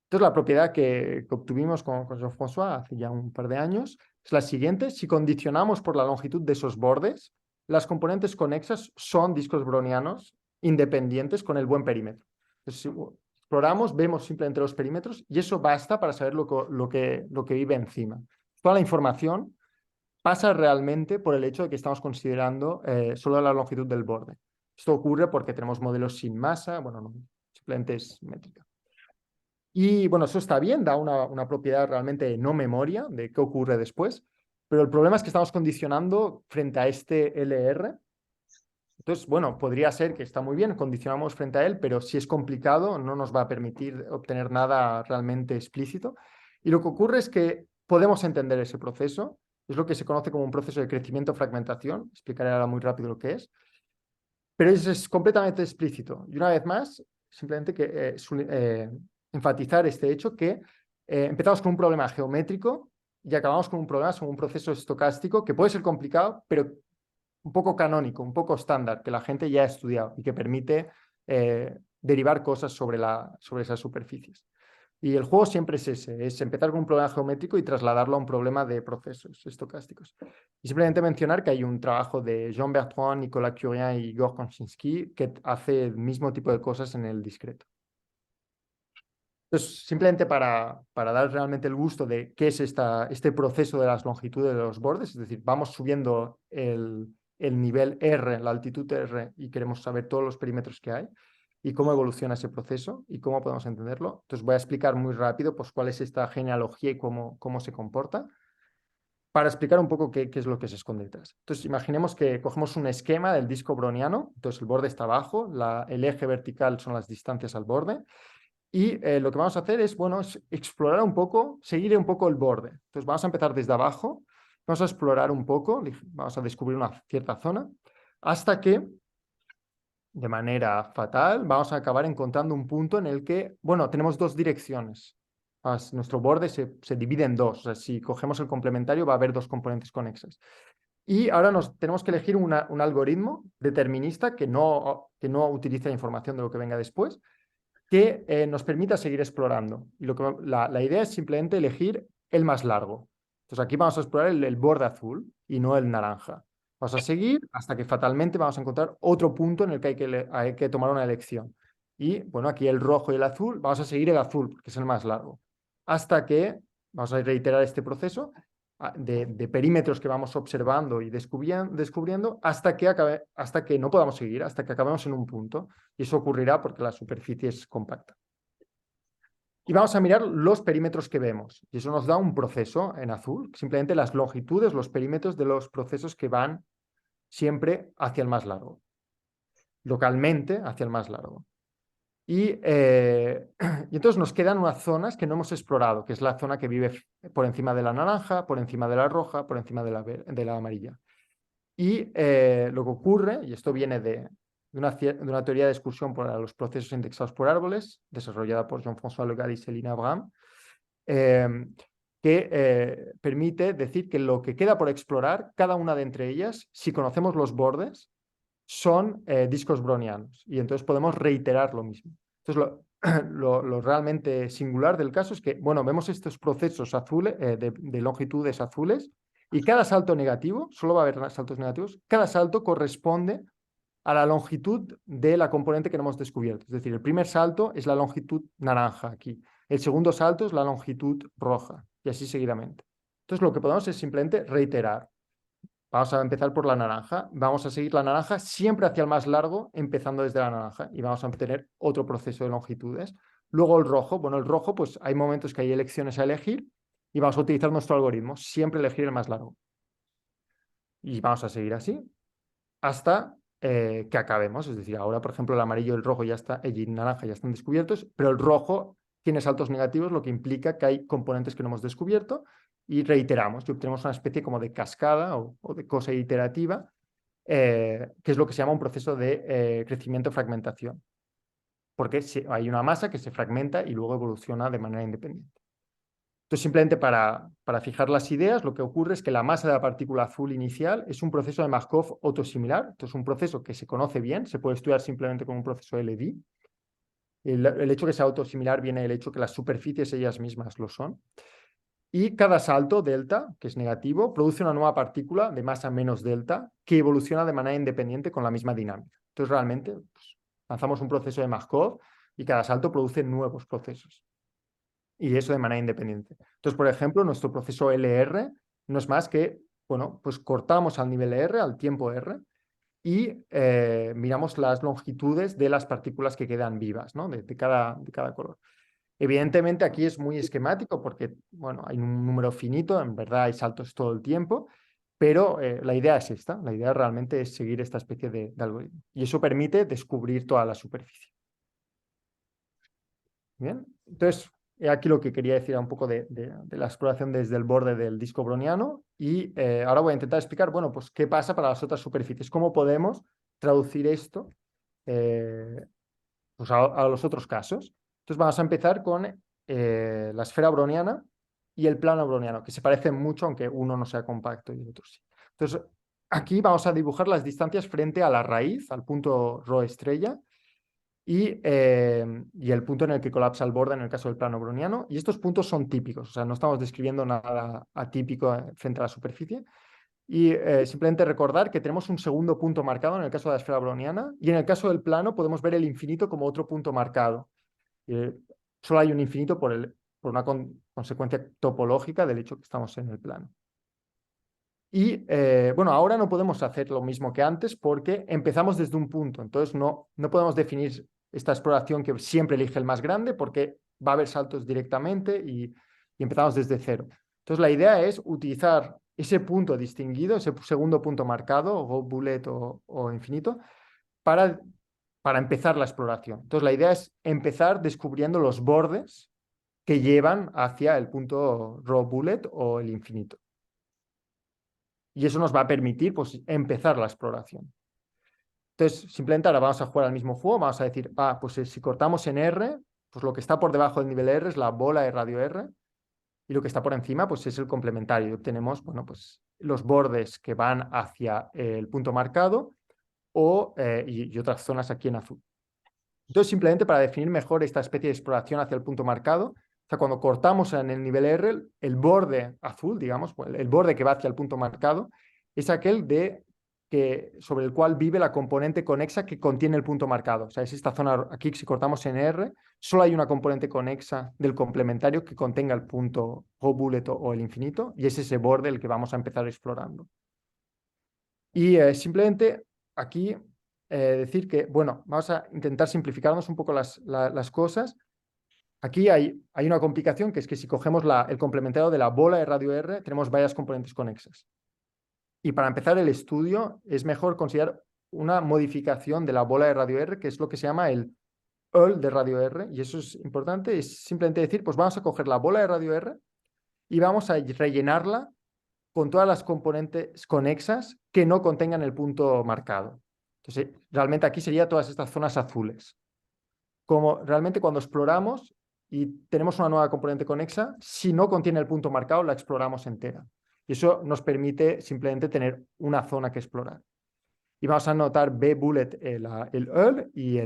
Entonces, la propiedad que obtuvimos con Jean-François hace ya un par de años es la siguiente. Si condicionamos por la longitud de esos bordes, las componentes conexas son discos brownianos independientes con el buen perímetro. Entonces, si exploramos, vemos simplemente los perímetros y eso basta para saber lo que vive encima. Toda la información pasa realmente por el hecho de que estamos considerando solo la longitud del borde. Esto ocurre porque tenemos modelos sin masa, bueno, no, simplemente es métrica. Y bueno, eso está bien, da una propiedad realmente de no memoria de qué ocurre después, pero el problema es que estamos condicionando frente a este LR. Entonces, bueno, podría ser que está muy bien, condicionamos frente a él, pero si es complicado no nos va a permitir obtener nada realmente explícito. Y lo que ocurre es que podemos entender ese proceso, es lo que se conoce como un proceso de crecimiento-fragmentación, explicaré ahora muy rápido lo que es, pero es completamente explícito. Y una vez más, simplemente que enfatizar este hecho que empezamos con un problema geométrico y acabamos con un problema sobre un proceso estocástico que puede ser complicado, pero un poco canónico, un poco estándar, que la gente ya ha estudiado y que permite derivar cosas sobre esas superficies. Y el juego siempre es ese, es empezar con un problema geométrico y trasladarlo a un problema de procesos estocásticos. Y simplemente mencionar que hay un trabajo de Jean Bertrand, Nicolas Curien y Igor Konczynski que hace el mismo tipo de cosas en el discreto. Entonces, simplemente para dar realmente el gusto de qué es este proceso de las longitudes de los bordes, es decir, vamos subiendo el nivel R, la altitud R, y queremos saber todos los perímetros que hay y cómo evoluciona ese proceso y cómo podemos entenderlo. Entonces voy a explicar muy rápido pues, cuál es esta genealogía y cómo se comporta para explicar un poco qué es lo que se esconde detrás. Entonces imaginemos que cogemos un esquema del disco browniano, entonces el borde está abajo, el eje vertical son las distancias al borde, y lo que vamos a hacer es, bueno, es explorar un poco, seguir un poco el borde. Entonces vamos a empezar desde abajo, vamos a explorar un poco, vamos a descubrir una cierta zona, hasta que, de manera fatal, vamos a acabar encontrando un punto en el que, bueno, tenemos dos direcciones. Nuestro borde se divide en dos. O sea, si cogemos el complementario va a haber dos componentes conexas. Y ahora tenemos que elegir un algoritmo determinista que no utilice la información de lo que venga después, que nos permita seguir explorando. Y la idea es simplemente elegir el más largo. Entonces aquí vamos a explorar el borde azul y no el naranja. Vamos a seguir hasta que fatalmente vamos a encontrar otro punto en el que hay que tomar una elección. Y bueno, aquí el rojo y el azul, vamos a seguir el azul, porque es el más largo. Hasta que, vamos a reiterar este proceso de perímetros que vamos observando y descubriendo hasta que no podamos seguir, hasta que acabemos en un punto. Y eso ocurrirá porque la superficie es compacta. Y vamos a mirar los perímetros que vemos. Y eso nos da un proceso en azul, simplemente las longitudes, los perímetros de los procesos que van siempre hacia el más largo, localmente hacia el más largo. Y entonces nos quedan unas zonas que no hemos explorado, que es la zona que vive por encima de la naranja, por encima de la roja, por encima de la amarilla. Y lo que ocurre, y esto viene de una teoría de excursión para los procesos indexados por árboles, desarrollada por Jean-François Legall y Céline Abraham, que permite decir que lo que queda por explorar, cada una de entre ellas, si conocemos los bordes, son discos brownianos. Y entonces podemos reiterar lo mismo. Entonces, lo realmente singular del caso es que, bueno, vemos estos procesos azules, de longitudes azules, y cada salto negativo, solo va a haber saltos negativos, cada salto corresponde a la longitud de la componente que no hemos descubierto. Es decir, el primer salto es la longitud naranja aquí, el segundo salto es la longitud roja, y así seguidamente. Entonces, lo que podemos es simplemente reiterar. Vamos a empezar por la naranja. Vamos a seguir la naranja siempre hacia el más largo, empezando desde la naranja. Y vamos a obtener otro proceso de longitudes. Luego el rojo. Bueno, el rojo, pues hay momentos que hay elecciones a elegir y vamos a utilizar nuestro algoritmo. Siempre elegir el más largo. Y vamos a seguir así hasta que acabemos. Es decir, ahora, por ejemplo, el amarillo y el rojo ya está, y el naranja ya están descubiertos, pero el rojo tiene saltos negativos, lo que implica que hay componentes que no hemos descubierto y reiteramos y obtenemos una especie como de cascada o de cosa iterativa, que es lo que se llama un proceso de crecimiento-fragmentación, porque hay una masa que se fragmenta y luego evoluciona de manera independiente. Entonces, simplemente para fijar las ideas, lo que ocurre es que la masa de la partícula azul inicial es un proceso de Markov autosimilar. Esto es un proceso que se conoce bien, se puede estudiar simplemente con un proceso LD. El hecho que sea autosimilar viene del hecho que las superficies ellas mismas lo son. Y cada salto, delta, que es negativo, produce una nueva partícula de masa menos delta que evoluciona de manera independiente con la misma dinámica. Entonces, realmente, pues, lanzamos un proceso de Markov y cada salto produce nuevos procesos. Y eso de manera independiente. Entonces, por ejemplo, nuestro proceso LR no es más que, bueno, pues cortamos al nivel R, al tiempo R, y miramos las longitudes de las partículas que quedan vivas, ¿no? de cada color. Evidentemente aquí es muy esquemático porque, bueno, hay un número finito, en verdad hay saltos todo el tiempo, pero la idea es esta, la idea realmente es seguir esta especie de algoritmo. Y eso permite descubrir toda la superficie. Bien, entonces, aquí lo que quería decir era un poco de la exploración desde el borde del disco browniano y ahora voy a intentar explicar, bueno, pues qué pasa para las otras superficies, cómo podemos traducir esto pues a los otros casos. Entonces vamos a empezar con la esfera browniana y el plano browniano, que se parecen mucho, aunque uno no sea compacto y el otro sí. Entonces, aquí vamos a dibujar las distancias frente a la raíz, al punto Rho estrella, y el punto en el que colapsa el borde en el caso del plano browniano. Y estos puntos son típicos, o sea, no estamos describiendo nada atípico frente a la superficie. Y simplemente recordar que tenemos un segundo punto marcado en el caso de la esfera browniana y en el caso del plano podemos ver el infinito como otro punto marcado. Solo hay un infinito por una consecuencia topológica del hecho que estamos en el plano. Y bueno, ahora no podemos hacer lo mismo que antes porque empezamos desde un punto. Entonces no podemos definir esta exploración que siempre elige el más grande porque va a haber saltos directamente y empezamos desde cero. Entonces la idea es utilizar ese punto distinguido, ese segundo punto marcado, o bullet o infinito, para empezar la exploración. Entonces la idea es empezar descubriendo los bordes que llevan hacia el punto raw bullet o el infinito. Y eso nos va a permitir pues, empezar la exploración. Entonces, simplemente ahora vamos a jugar al mismo juego, vamos a decir, pues si cortamos en R, pues lo que está por debajo del nivel R es la bola de radio R, y lo que está por encima pues es el complementario. Y obtenemos, bueno, pues los bordes que van hacia el punto marcado y otras zonas aquí en azul. Entonces, simplemente para definir mejor esta especie de exploración hacia el punto marcado, sea, cuando cortamos en el nivel R, el borde azul, digamos, el borde que va hacia el punto marcado, es aquel sobre el cual vive la componente conexa que contiene el punto marcado. O sea, es esta zona, aquí si cortamos en R, solo hay una componente conexa del complementario que contenga el punto o bullet o el infinito, y es ese borde el que vamos a empezar explorando. Y simplemente aquí decir que, bueno, vamos a intentar simplificarnos un poco las cosas. Aquí hay una complicación, que es que si cogemos el complementario de la bola de radio R, tenemos varias componentes conexas. Y para empezar el estudio es mejor considerar una modificación de la bola de radio R, que es lo que se llama el EUL de radio R, y eso es importante, es simplemente decir, pues vamos a coger la bola de radio R y vamos a rellenarla con todas las componentes conexas que no contengan el punto marcado. Entonces, realmente aquí serían todas estas zonas azules. Como realmente cuando exploramos y tenemos una nueva componente conexa, si no contiene el punto marcado, la exploramos entera. Y eso nos permite simplemente tener una zona que explorar. Y vamos a anotar B bullet el EUL y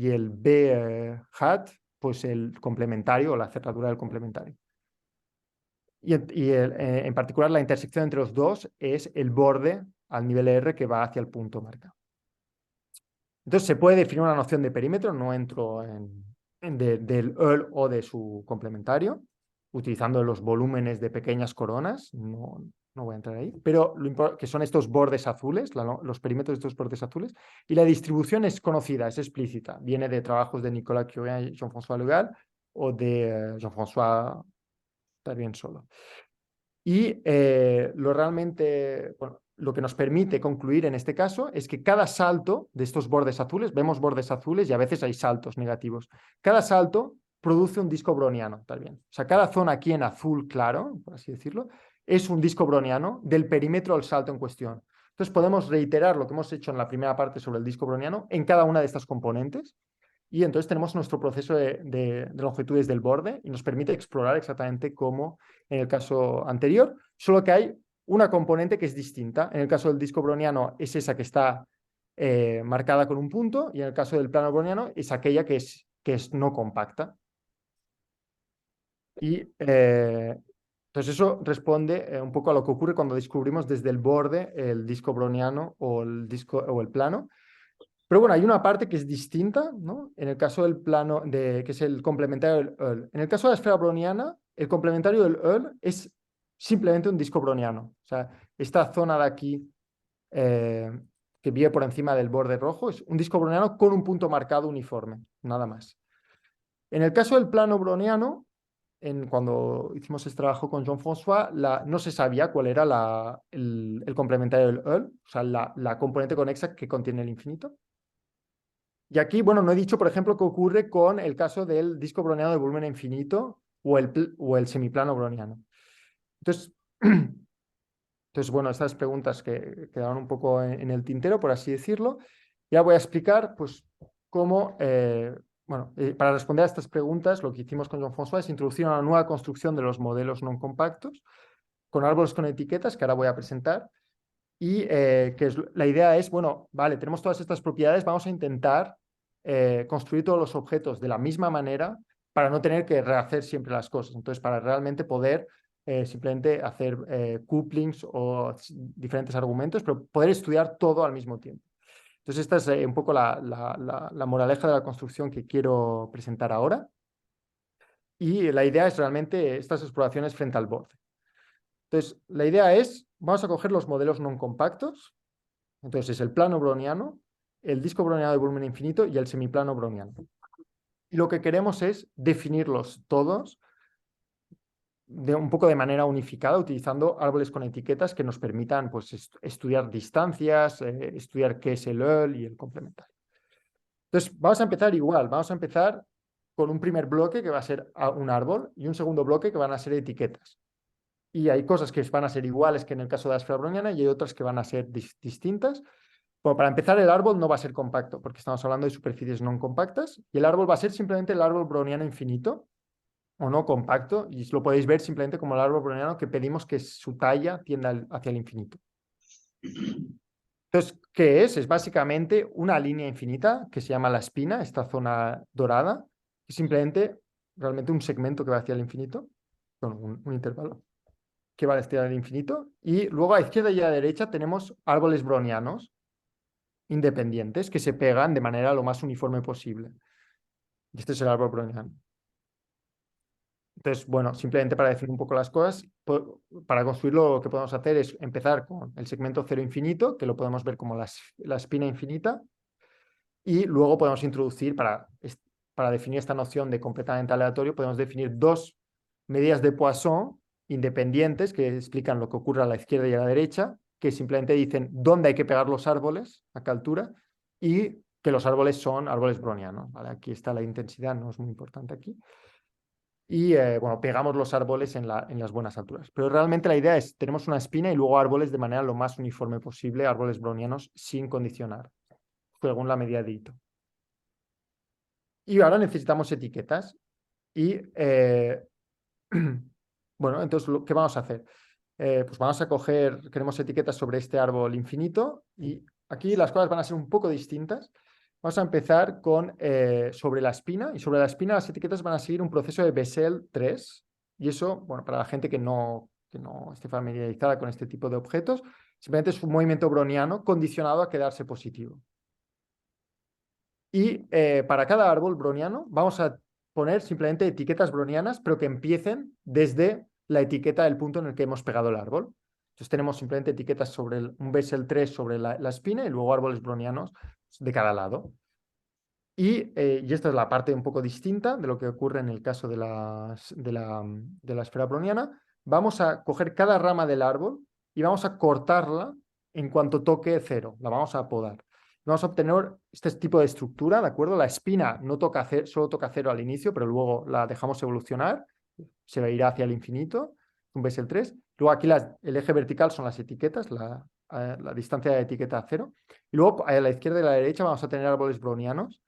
el B hat, pues el complementario o la cerradura del complementario. En particular, la intersección entre los dos es el borde al nivel R que va hacia el punto marcado. Entonces, se puede definir una noción de perímetro, no entro del EUL o de su complementario, utilizando los volúmenes de pequeñas coronas, no voy a entrar ahí, pero que son estos bordes azules, los perímetros de estos bordes azules, y la distribución es conocida, es explícita, viene de trabajos de Nicolas Curien y Jean-François Legal o de Jean-François Tarbien solo. Y lo que nos permite concluir en este caso es que cada salto de estos bordes azules, vemos bordes azules y a veces hay saltos negativos, cada salto produce un disco browniano también. O sea, cada zona aquí en azul claro, por así decirlo, es un disco browniano del perímetro del salto en cuestión. Entonces podemos reiterar lo que hemos hecho en la primera parte sobre el disco browniano en cada una de estas componentes. Y entonces tenemos nuestro proceso de longitudes del borde y nos permite explorar exactamente como en el caso anterior, solo que hay una componente que es distinta. En el caso del disco browniano es esa que está marcada con un punto, y en el caso del plano browniano es aquella que es no compacta. Y entonces eso responde un poco a lo que ocurre cuando descubrimos desde el borde el disco browniano o el plano. Pero bueno, hay una parte que es distinta, ¿no? En el caso del plano, que es el complementario del EUL. En el caso de la esfera browniana, el complementario del EUL es simplemente un disco browniano. O sea, esta zona de aquí, que viene por encima del borde rojo, es un disco browniano con un punto marcado uniforme, nada más. En el caso del plano browniano, cuando hicimos este trabajo con Jean-François, no se sabía cuál era el complementario del EUL, o sea, la componente conexa que contiene el infinito. Y aquí, bueno, no he dicho, por ejemplo, qué ocurre con el caso del disco browniano de volumen infinito o el semiplano browniano. Entonces, bueno, estas preguntas que quedaron un poco en el tintero, por así decirlo. Ya voy a explicar, pues, cómo, para responder a estas preguntas, lo que hicimos con Jean-François es introducir una nueva construcción de los modelos no compactos con árboles con etiquetas, que ahora voy a presentar. Y la idea es, bueno, vale, tenemos todas estas propiedades, vamos a intentar construir todos los objetos de la misma manera para no tener que rehacer siempre las cosas. Entonces, para realmente poder simplemente hacer couplings o diferentes argumentos, pero poder estudiar todo al mismo tiempo. Entonces, esta es un poco la moraleja de la construcción que quiero presentar ahora. Y la idea es realmente estas exploraciones frente al borde. Entonces, la idea es, vamos a coger los modelos no compactos. Entonces, es el plano browniano, el disco browniano de volumen infinito y el semiplano browniano. Y lo que queremos es definirlos todos un poco de manera unificada, utilizando árboles con etiquetas que nos permitan, pues, estudiar distancias, estudiar qué es el EUL y el complementario. Entonces, vamos a empezar igual. Vamos a empezar con un primer bloque que va a ser un árbol y un segundo bloque que van a ser etiquetas. Y hay cosas que van a ser iguales que en el caso de la esfera browniana y hay otras que van a ser distintas. Bueno, para empezar, el árbol no va a ser compacto, porque estamos hablando de superficies no compactas, y el árbol va a ser simplemente el árbol browniano infinito, o no compacto, y lo podéis ver simplemente como el árbol browniano que pedimos que su talla tienda hacia el infinito. Entonces, ¿qué es? Es básicamente una línea infinita que se llama la espina, esta zona dorada, que simplemente realmente un segmento que va hacia el infinito, con un intervalo que va hacia el infinito. Y luego a izquierda y a derecha tenemos árboles brownianos independientes que se pegan de manera lo más uniforme posible. Y este es el árbol browniano. Entonces, bueno, simplemente para definir un poco las cosas, para construirlo lo que podemos hacer es empezar con el segmento cero infinito, que lo podemos ver como la espina infinita, y luego podemos introducir, para definir esta noción de completamente aleatorio, podemos definir dos medidas de Poisson independientes que explican lo que ocurre a la izquierda y a la derecha, que simplemente dicen dónde hay que pegar los árboles, a qué altura, y que los árboles son árboles brownianos. ¿Vale? Aquí está la intensidad, no es muy importante aquí. Y bueno, pegamos los árboles en las buenas alturas. Pero realmente la idea es, tenemos una espina y luego árboles de manera lo más uniforme posible, árboles brownianos sin condicionar, según la medida de Ito. Y ahora necesitamos etiquetas. Y bueno, entonces, ¿qué vamos a hacer? Pues vamos a coger, queremos etiquetas sobre este árbol infinito y aquí las cosas van a ser un poco distintas. Vamos a empezar con sobre la espina y sobre la espina las etiquetas van a seguir un proceso de Bessel 3 y eso, bueno, para la gente que no esté familiarizada con este tipo de objetos, simplemente es un movimiento browniano condicionado a quedarse positivo. Y para cada árbol browniano vamos a poner simplemente etiquetas brownianas, pero que empiecen desde la etiqueta del punto en el que hemos pegado el árbol. Entonces tenemos simplemente etiquetas sobre un Bessel 3 sobre la espina y luego árboles brownianos de cada lado. Y esta es la parte un poco distinta de lo que ocurre en el caso de la esfera browniana. Vamos a coger cada rama del árbol y vamos a cortarla en cuanto toque cero. La vamos a podar. Vamos a obtener este tipo de estructura, ¿de acuerdo? La espina no toca cero, solo toca cero al inicio, pero luego la dejamos evolucionar. Se irá hacia el infinito. Un Bessel 3. Luego aquí el eje vertical son las etiquetas, la distancia de etiqueta a cero. Y luego a la izquierda y a la derecha vamos a tener árboles brownianos.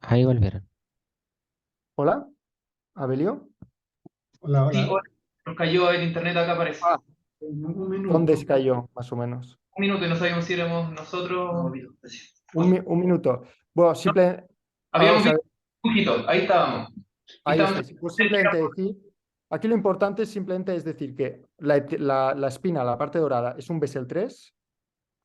Ahí volvieron. Hola, Abelio. Hola, Sí, hola. nos cayó el internet acá, parece. Ah, Un ¿dónde minuto. se cayó, más o menos? Un minuto y no sabíamos si éramos nosotros. Un minuto. Bueno, simple. Ahora Habíamos visto un dibujito, ahí estábamos. Y ahí estábamos estáis. Pues simplemente decir, aquí lo importante simplemente es decir que la espina, la parte dorada, es un Bessel 3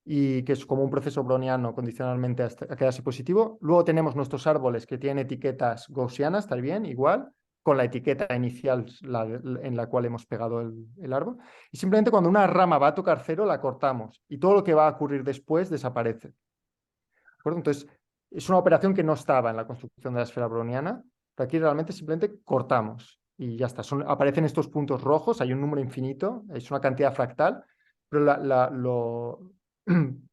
y que es como un proceso browniano condicionalmente a quedarse positivo. Luego tenemos nuestros árboles que tienen etiquetas gaussianas, está bien, igual, con la etiqueta inicial en la cual hemos pegado el árbol. Y simplemente cuando una rama va a tocar cero, la cortamos y todo lo que va a ocurrir después desaparece. ¿De acuerdo? Entonces, es una operación que no estaba en la construcción de la esfera browniana, pero aquí realmente simplemente cortamos y ya está. Aparecen estos puntos rojos, hay un número infinito, es una cantidad fractal, pero,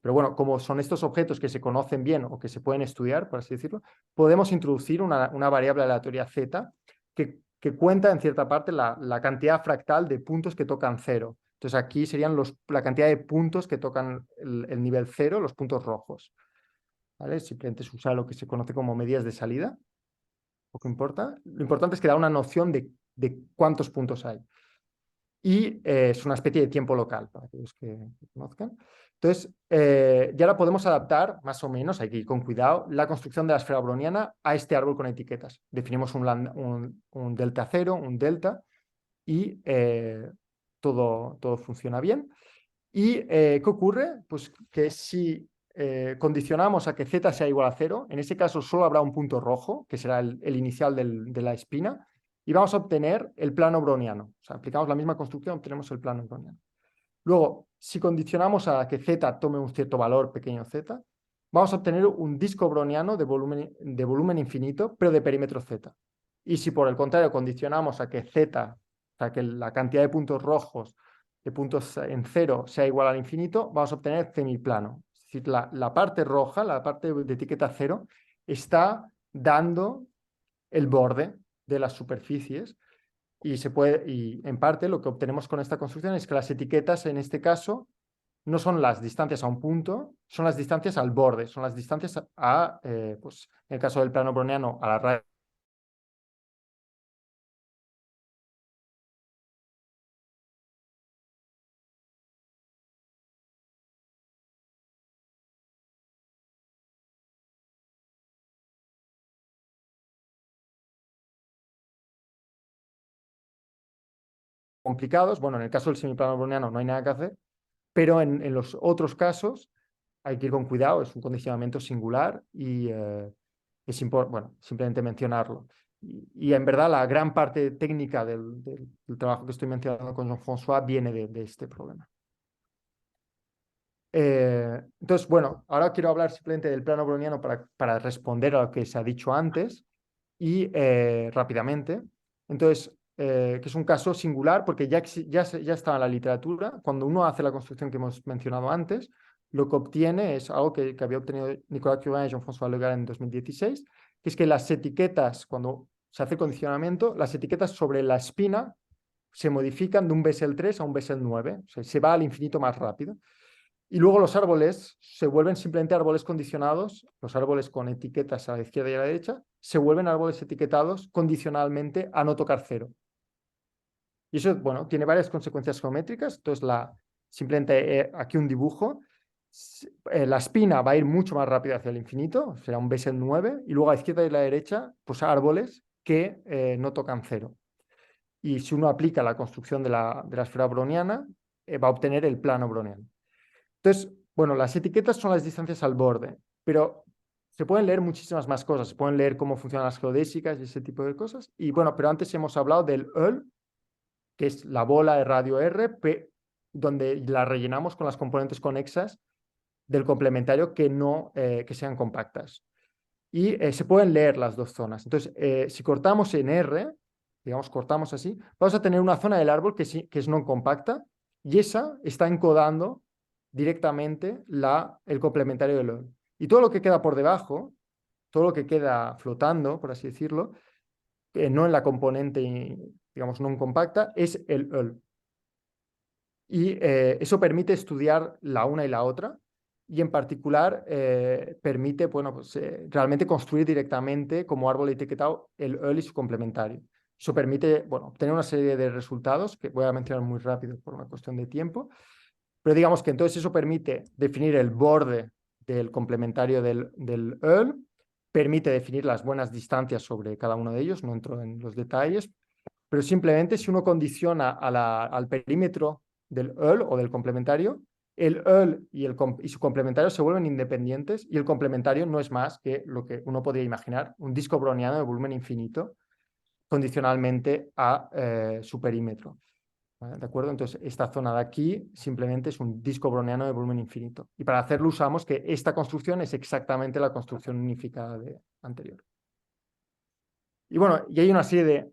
pero bueno, como son estos objetos que se conocen bien o que se pueden estudiar, por así decirlo, podemos introducir una variable aleatoria z que cuenta en cierta parte la cantidad fractal de puntos que tocan cero. Entonces aquí serían la cantidad de puntos que tocan el nivel cero, los puntos rojos. ¿Vale? Simplemente se usa lo que se conoce como medidas de salida, poco importa. Lo importante es que da una noción de cuántos puntos hay. Y es una especie de tiempo local, para aquellos que conozcan. Entonces, ya ahora podemos adaptar, más o menos, hay que ir con cuidado, la construcción de la esfera browniana a este árbol con etiquetas. Definimos un delta 0, un delta, y todo funciona bien. ¿Y qué ocurre? Pues que si condicionamos a que z sea igual a 0, en ese caso solo habrá un punto rojo, que será el inicial de la espina, y vamos a obtener el plano browniano. O sea, aplicamos la misma construcción, obtenemos el plano browniano. Luego, si condicionamos a que z tome un cierto valor, pequeño z, vamos a obtener un disco browniano de volumen infinito, pero de perímetro z. Y si por el contrario condicionamos a que z, o sea, que la cantidad de puntos rojos de puntos en cero sea igual al infinito, vamos a obtener semiplano. Es decir, la parte roja, la parte de etiqueta 0, está dando el borde de las superficies y en parte lo que obtenemos con esta construcción es que las etiquetas en este caso no son las distancias a un punto, son las distancias al borde, son las distancias pues en el caso del plano browniano, a la radio complicados. Bueno, en el caso del semiplano browniano no hay nada que hacer, pero en los otros casos hay que ir con cuidado, es un condicionamiento singular y es bueno, simplemente mencionarlo. Y en verdad la gran parte técnica del trabajo que estoy mencionando con Jean-François viene de este problema. Entonces, bueno, ahora quiero hablar simplemente del plano browniano para responder a lo que se ha dicho antes y rápidamente. Entonces, que es un caso singular porque ya está en la literatura. Cuando uno hace la construcción que hemos mencionado antes, lo que obtiene es algo que había obtenido Nicolas Curin y Jean-François Legare en 2016, que es que las etiquetas, cuando se hace condicionamiento, las etiquetas sobre la espina se modifican de un Bessel 3 a un Bessel 9, o sea, se va al infinito más rápido. Y luego los árboles se vuelven simplemente árboles condicionados, los árboles con etiquetas a la izquierda y a la derecha, se vuelven árboles etiquetados condicionalmente a no tocar 0. Y eso, bueno, tiene varias consecuencias geométricas. Entonces, simplemente aquí un dibujo. La espina va a ir mucho más rápido hacia el infinito, será un Bessel 9, y luego a la izquierda y a la derecha, pues árboles que no tocan 0. Y si uno aplica la construcción de la esfera browniana, va a obtener el plano browniano. Entonces, bueno, las etiquetas son las distancias al borde, pero se pueden leer muchísimas más cosas. Se pueden leer cómo funcionan las geodésicas y ese tipo de cosas. Y bueno, pero antes hemos hablado del EUL, que es la bola de radio R, donde la rellenamos con las componentes conexas del complementario que sean compactas. Y se pueden leer las dos zonas. Entonces, si cortamos en R, digamos, cortamos así, vamos a tener una zona del árbol que es no compacta y esa está encodando directamente el complementario del EUL. Y todo lo que queda por debajo, todo lo que queda flotando, por así decirlo, no en la componente, digamos, no compacta, es el EUL. Y eso permite estudiar la una y la otra y en particular permite, bueno, pues, realmente construir directamente como árbol etiquetado el EUL y su complementario. Eso permite, bueno, obtener una serie de resultados que voy a mencionar muy rápido por una cuestión de tiempo. Pero digamos que entonces eso permite definir el borde del complementario del EUL, permite definir las buenas distancias sobre cada uno de ellos, no entro en los detalles, pero simplemente si uno condiciona al perímetro del EUL o del complementario, el EUL y su complementario se vuelven independientes y el complementario no es más que lo que uno podría imaginar, un disco browniano de volumen infinito condicionalmente a su perímetro. ¿De acuerdo? Entonces, esta zona de aquí simplemente es un disco browniano de volumen infinito. Y para hacerlo usamos que esta construcción es exactamente la construcción unificada anterior. Y bueno, y hay una serie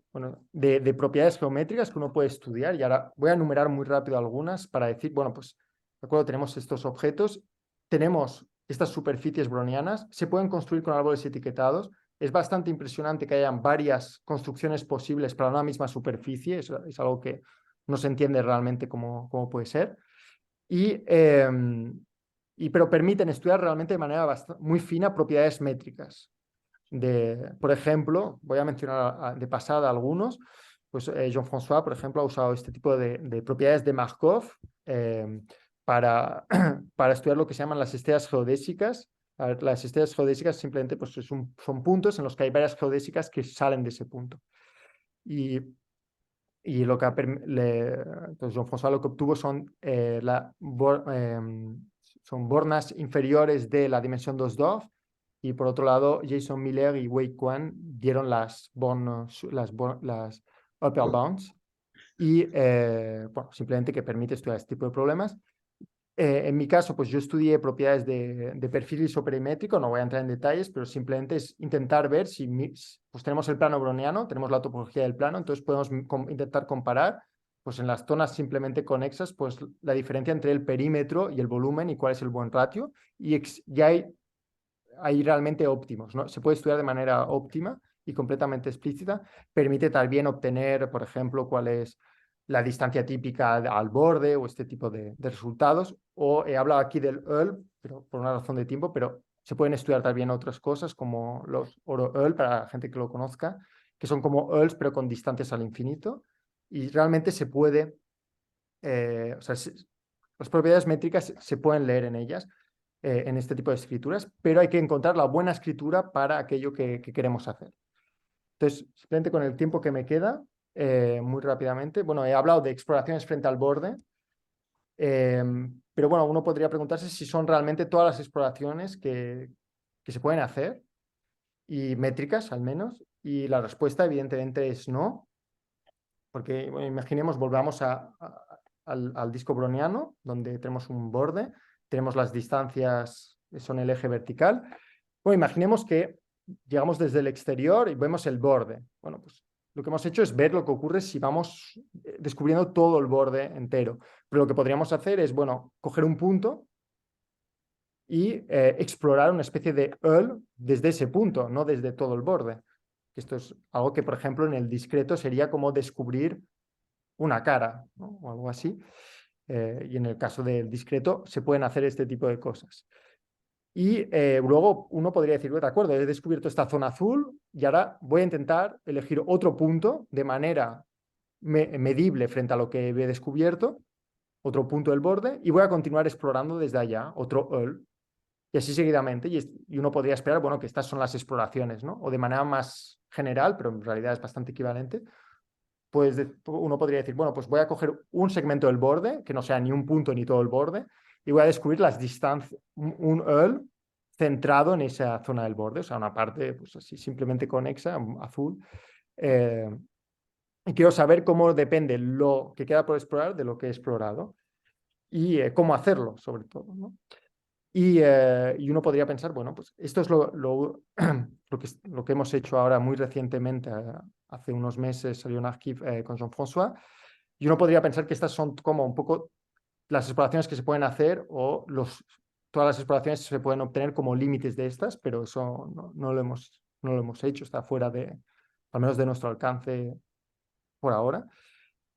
de propiedades geométricas que uno puede estudiar y ahora voy a enumerar muy rápido algunas para decir, bueno, pues, de acuerdo, tenemos estos objetos, tenemos estas superficies brownianas, se pueden construir con árboles etiquetados. Es bastante impresionante que hayan varias construcciones posibles para una misma superficie, es algo que no se entiende realmente cómo puede ser. Pero permiten estudiar realmente de manera muy fina propiedades métricas. Por ejemplo, voy a mencionar de pasada algunos, pues Jean-François, por ejemplo, ha usado este tipo de propiedades de Markov para estudiar lo que se llaman las estrellas geodésicas. Las estrellas geodésicas simplemente pues, son puntos en los que hay varias geodésicas que salen de ese punto. Y lo que entonces Jean-François lo que obtuvo son bornas inferiores de la dimensión 2-Dov. Y por otro lado, Jason Miller y Wei Quan dieron las upper bounds. Y bueno, simplemente que permite estudiar este tipo de problemas. En mi caso, pues yo estudié propiedades de perfil isoperimétrico, no voy a entrar en detalles, pero simplemente es intentar ver si pues tenemos el plano browniano, tenemos la topología del plano, entonces podemos intentar comparar pues en las zonas simplemente conexas, pues la diferencia entre el perímetro y el volumen y cuál es el buen ratio, y ya hay realmente óptimos, ¿no? Se puede estudiar de manera óptima y completamente explícita. Permite también obtener, por ejemplo, cuál es la distancia típica al borde o este tipo de resultados. O he hablado aquí del EUL, pero por una razón de tiempo, pero se pueden estudiar también otras cosas como los oro-EUL, para la gente que lo conozca, que son como EULs pero con distancias al infinito. Y realmente se puede, o sea, las propiedades métricas se pueden leer en ellas, en este tipo de escrituras, pero hay que encontrar la buena escritura para aquello que queremos hacer. Entonces, simplemente con el tiempo que me queda, muy rápidamente, bueno, he hablado de exploraciones frente al borde, pero bueno, uno podría preguntarse si son realmente todas las exploraciones que se pueden hacer, y métricas al menos, y la respuesta evidentemente es no, porque bueno, imaginemos, volvamos al disco browniano, donde tenemos un borde, tenemos las distancias, son el eje vertical. Bueno, imaginemos que llegamos desde el exterior y vemos el borde. Bueno, pues lo que hemos hecho es ver lo que ocurre si vamos descubriendo todo el borde entero. Pero lo que podríamos hacer es, bueno, coger un punto y explorar una especie de EUL desde ese punto, no desde todo el borde. Esto es algo que, por ejemplo, en el discreto sería como descubrir una cara, ¿no? O algo así. Y en el caso del discreto se pueden hacer este tipo de cosas. Y luego uno podría decir, de acuerdo, he descubierto esta zona azul y ahora voy a intentar elegir otro punto de manera medible frente a lo que he descubierto, otro punto del borde, y voy a continuar explorando desde allá, otro EUL, y así seguidamente. Y uno podría esperar, bueno, que estas son las exploraciones, ¿no? O de manera más general, pero en realidad es bastante equivalente, pues uno podría decir, bueno, pues voy a coger un segmento del borde, que no sea ni un punto ni todo el borde, y voy a descubrir las distancias, un EUL centrado en esa zona del borde, o sea, una parte pues así simplemente conexa, azul. Y quiero saber cómo depende lo que queda por explorar de lo que he explorado y cómo hacerlo, sobre todo, ¿no? Y uno podría pensar, bueno, pues esto es lo que hemos hecho ahora muy recientemente. Hace unos meses salió un archive con Jean-François, y uno podría pensar que estas son como un poco las exploraciones que se pueden hacer, o todas las exploraciones se pueden obtener como límites de estas, pero eso no lo hemos hecho, está fuera al menos de nuestro alcance por ahora.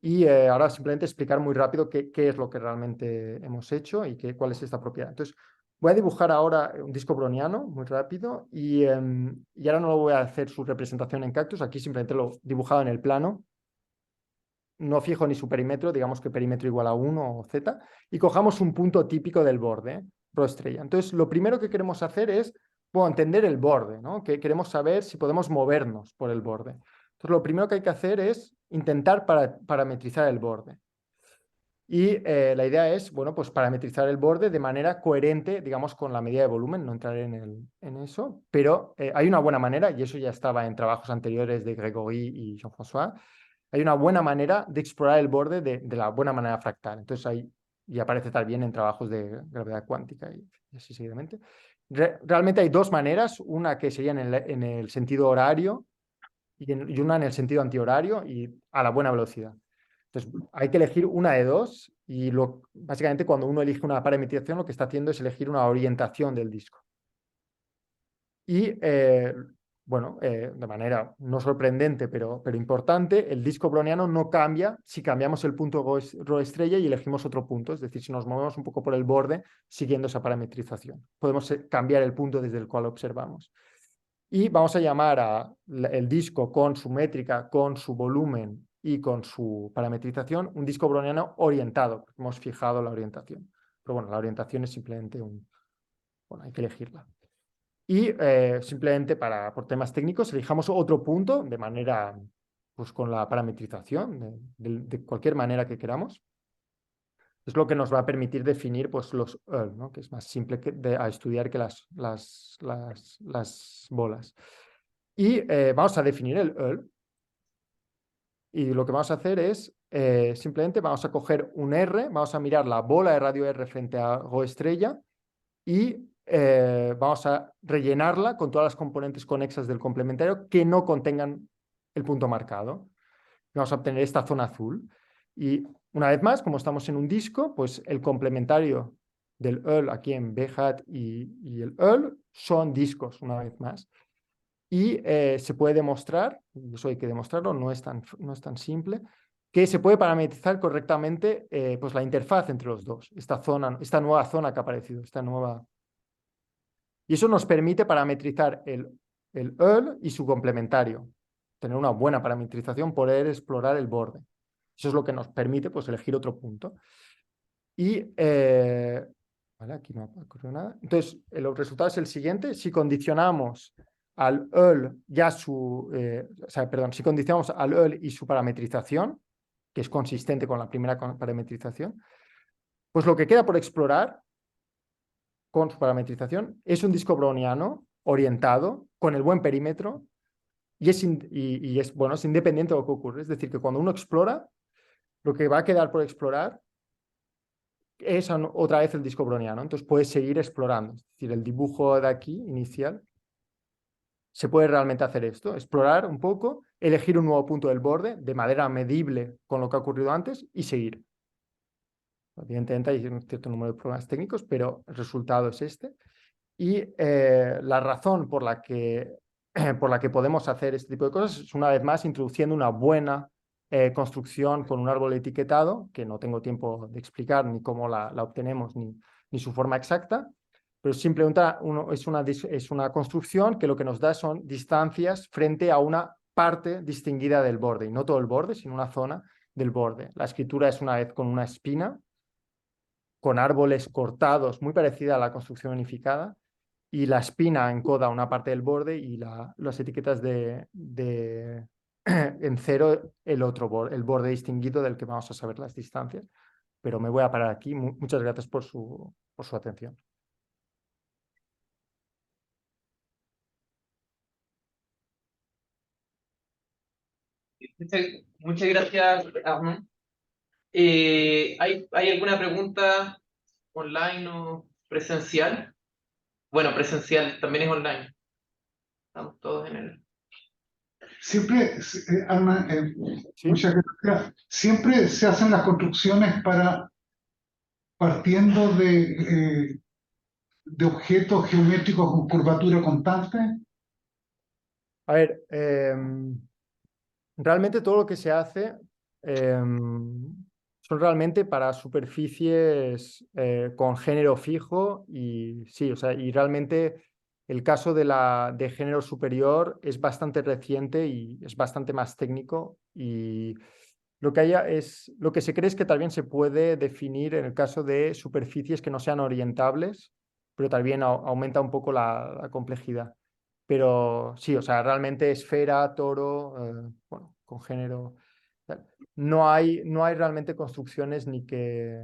Y ahora simplemente explicar muy rápido qué es lo que realmente hemos hecho y cuál es esta propiedad. Entonces, voy a dibujar ahora un disco browniano muy rápido, y ahora no lo voy a hacer su representación en cactus, aquí simplemente lo he dibujado en el plano. No fijo ni su perímetro, digamos que perímetro igual a 1 o z, y cojamos un punto típico del borde, proestrella. Entonces, lo primero que queremos hacer es, bueno, entender el borde, ¿no? Que queremos saber si podemos movernos por el borde. Entonces, lo primero que hay que hacer es intentar parametrizar el borde. Y la idea es, bueno, pues parametrizar el borde de manera coherente, digamos, con la medida de volumen. No entraré en eso, pero hay una buena manera, y eso ya estaba en trabajos anteriores de Grégory y Jean-François. Hay una buena manera de explorar el borde de la buena manera fractal. Entonces ahí, y aparece también en trabajos de gravedad cuántica y así seguidamente. Realmente hay dos maneras, una que sería en el sentido horario y una en el sentido antihorario y a la buena velocidad. Entonces hay que elegir una de dos, y básicamente cuando uno elige una parametrización lo que está haciendo es elegir una orientación del disco. Y bueno, de manera no sorprendente, pero importante, el disco browniano no cambia si cambiamos el punto Rho estrella y elegimos otro punto, es decir, si nos movemos un poco por el borde siguiendo esa parametrización. Podemos cambiar el punto desde el cual observamos. Y vamos a llamar el disco con su métrica, con su volumen y con su parametrización, un disco browniano orientado. Hemos fijado la orientación. Pero bueno, la orientación es simplemente bueno, hay que elegirla. Y simplemente por temas técnicos elijamos otro punto de manera, pues con la parametrización, de cualquier manera que queramos. Es lo que nos va a permitir definir pues, los EUL, ¿no? Que es más simple a estudiar que las bolas. Y vamos a definir el EUL. Y lo que vamos a hacer es, simplemente vamos a coger un R, vamos a mirar la bola de radio R frente a Rho estrella, y vamos a rellenarla con todas las componentes conexas del complementario que no contengan el punto marcado. Vamos a obtener esta zona azul. Y una vez más, como estamos en un disco, pues el complementario del EL aquí en B hat y el EL son discos, una vez más. Y se puede demostrar, y eso hay que demostrarlo, no es tan simple, que se puede parametrizar correctamente pues la interfaz entre los dos, esta nueva zona que ha aparecido, esta nueva... Y eso nos permite parametrizar el EL y su complementario, tener una buena parametrización, poder explorar el borde. Eso es lo que nos permite pues, elegir otro punto. Y vale, aquí no ha ocurrido nada. Entonces, el resultado es el siguiente. Si condicionamos al EL si condicionamos al EL y su parametrización, que es consistente con la primera parametrización, pues lo que queda por explorar con su parametrización es un disco browniano orientado con el buen perímetro es independiente de lo que ocurre. Es decir, que cuando uno explora, lo que va a quedar por explorar es otra vez el disco browniano. Entonces puedes seguir explorando. Es decir, el dibujo de aquí, inicial, se puede realmente hacer esto, explorar un poco, elegir un nuevo punto del borde de manera medible con lo que ha ocurrido antes y seguir. Evidentemente hay un cierto número de problemas técnicos, pero el resultado es este. Y la razón por la que podemos hacer este tipo de cosas es, una vez más, introduciendo una buena construcción con un árbol etiquetado, que no tengo tiempo de explicar ni cómo la obtenemos ni su forma exacta, pero simplemente es una construcción que lo que nos da son distancias frente a una parte distinguida del borde, y no todo el borde, sino una zona del borde. La escritura es una vez con una espina, con árboles cortados, muy parecida a la construcción unificada, y la espina encoda una parte del borde y las etiquetas en cero el borde distinguido del que vamos a saber las distancias. Pero me voy a parar aquí. Muchas gracias por su atención. Muchas gracias, Arnaud. ¿Hay alguna pregunta online o presencial? Bueno, presencial también es online. Estamos todos en el... Siempre, Alma, ¿Sí? muchas gracias. Siempre se hacen las construcciones partiendo de objetos geométricos con curvatura constante. A ver, realmente todo lo que se hace son realmente para superficies con género fijo y sí, o sea, y realmente el caso de género superior es bastante reciente y es bastante más técnico, y lo que se cree es que también se puede definir en el caso de superficies que no sean orientables, pero también aumenta un poco la complejidad. Pero sí, o sea, realmente esfera, toro, bueno, con género. No hay realmente construcciones ni que.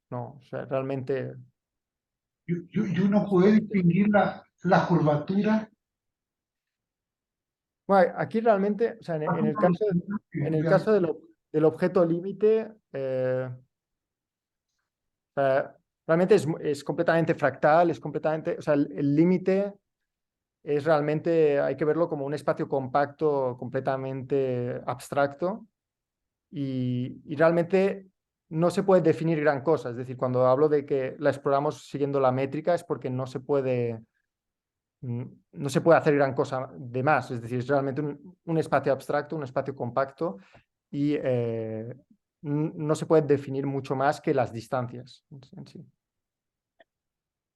No, o sea, realmente. Y uno puede distinguir la curvatura. Bueno, aquí realmente, o sea, en el caso del objeto límite, o sea, realmente es completamente fractal, es completamente. O sea, el límite es realmente, hay que verlo como un espacio compacto completamente abstracto. Y realmente no se puede definir gran cosa. Es decir, cuando hablo de que la exploramos siguiendo la métrica es porque no se puede hacer gran cosa de más. Es decir, es realmente un espacio abstracto, un espacio compacto, y no se puede definir mucho más que las distancias en sí.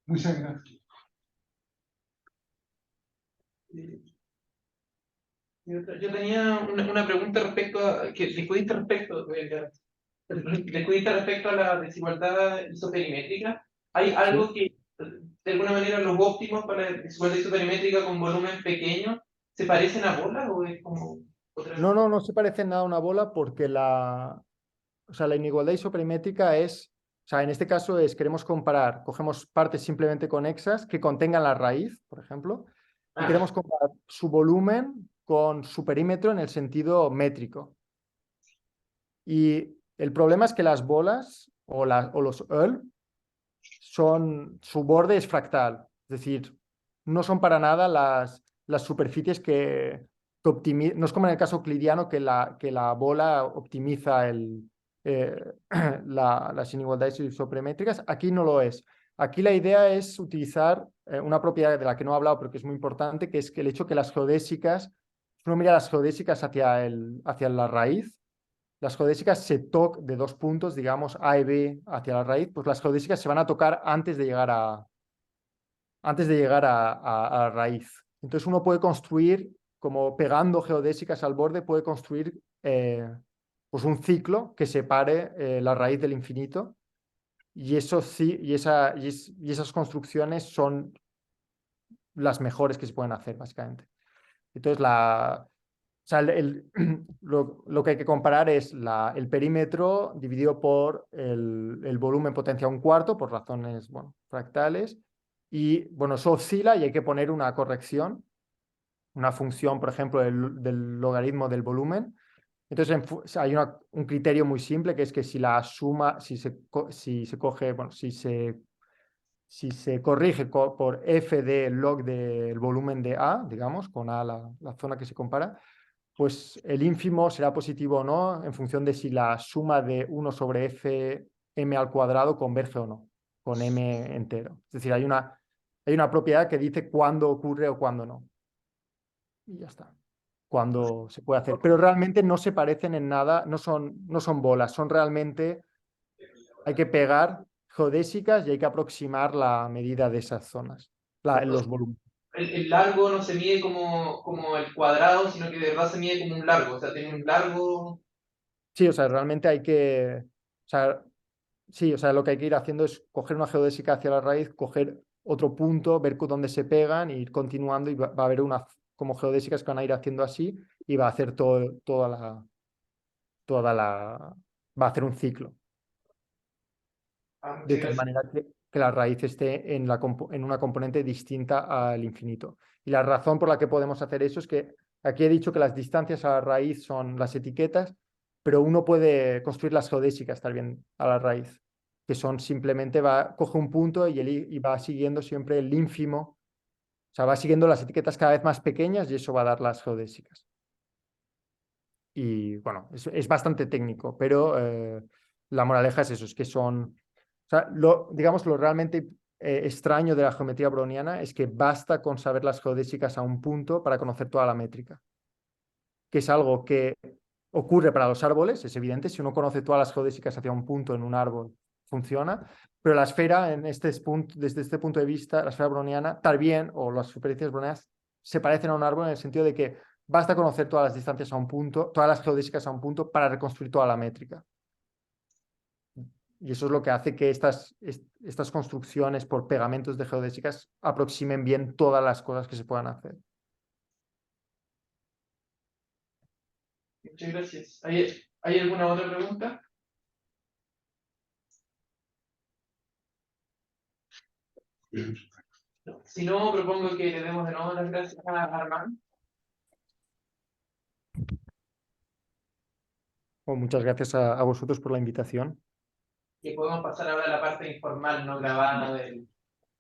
Muchas gracias. Yo tenía una pregunta respecto a que discutiste respecto a la desigualdad isoperimétrica. ¿Hay algo ¿Sí? que, de alguna manera, los óptimos para la desigualdad isoperimétrica con volumen pequeño se parecen a bolas o es como otra? No se parece en nada a una bola porque o sea, la inigualdad isoperimétrica o sea, en este caso queremos comparar, cogemos partes simplemente conexas que contengan la raíz, por ejemplo, y Ah, queremos comparar su volumen con su perímetro en el sentido métrico. Y el problema es que las bolas o los EL su borde es fractal, es decir, no son para nada las superficies que optimizan. No es como en el caso euclidiano que la bola optimiza eh, las inigualdades isopremétricas. Aquí no lo es. Aquí la idea es utilizar una propiedad de la que no he hablado, pero que es muy importante, que es que el hecho que las geodésicas, si uno mira las geodésicas hacia la raíz, las geodésicas se tocan de 2 puntos, digamos A y B hacia la raíz, pues las geodésicas se van a tocar antes de llegar a la raíz. Entonces uno puede construir, como pegando geodésicas al borde, puede construir pues un ciclo que separe la raíz del infinito. Y eso sí, y esas construcciones son las mejores que se pueden hacer, básicamente. Entonces, o sea, lo que hay que comparar es el perímetro dividido por el volumen potencia a un cuarto, por razones, bueno, fractales. Y bueno, eso oscila y hay que poner una corrección, una función, por ejemplo, del logaritmo del volumen. Entonces, hay un criterio muy simple, que es que si la suma, si se coge, bueno, si se corrige por f de log del volumen de A, digamos, con A la zona que se compara, pues el ínfimo será positivo o no en función de si la suma de 1 sobre f m al cuadrado converge o no, con m entero. Es decir, hay una propiedad que dice cuándo ocurre o cuándo no. Y ya está. Cuándo se puede hacer. Pero realmente no se parecen en nada, no son bolas, son realmente, hay que pegar geodésicas y hay que aproximar la medida de esas zonas, los volúmenes. El largo no se mide como el cuadrado, sino que de verdad se mide como un largo. O sea, tiene un largo. Sí, o sea, realmente hay que, o sea, sí, o sea, lo que hay que ir haciendo es coger una geodésica hacia la raíz, coger otro punto, ver dónde se pegan, e ir continuando y va a haber como geodésicas que van a ir haciendo así y va a hacer va a hacer un ciclo, Muchas de tal gracias. manera que la raíz esté en una componente distinta al infinito. Y la razón por la que podemos hacer eso es que aquí he dicho que las distancias a la raíz son las etiquetas, pero uno puede construir las geodésicas también a la raíz, que son simplemente coge un punto y va siguiendo siempre el ínfimo, o sea, va siguiendo las etiquetas cada vez más pequeñas y eso va a dar las geodésicas. Y bueno, es bastante técnico, pero la moraleja es eso, es que son, o sea, digamos, lo realmente extraño de la geometría browniana es que basta con saber las geodésicas a un punto para conocer toda la métrica, que es algo que ocurre para los árboles, es evidente, si uno conoce todas las geodésicas hacia un punto en un árbol, funciona, pero la esfera, desde este punto de vista, la esfera browniana, también, o las superficies brownianas, se parecen a un árbol en el sentido de que basta conocer todas las distancias a un punto, todas las geodésicas a un punto para reconstruir toda la métrica. Y eso es lo que hace que estas construcciones por pegamentos de geodésicas aproximen bien todas las cosas que se puedan hacer. Muchas gracias. ¿Hay alguna otra pregunta? No. Si no, propongo que le demos de nuevo las gracias a Armand. Bueno, muchas gracias a vosotros por la invitación. Que podemos pasar ahora a la parte informal, no grabada del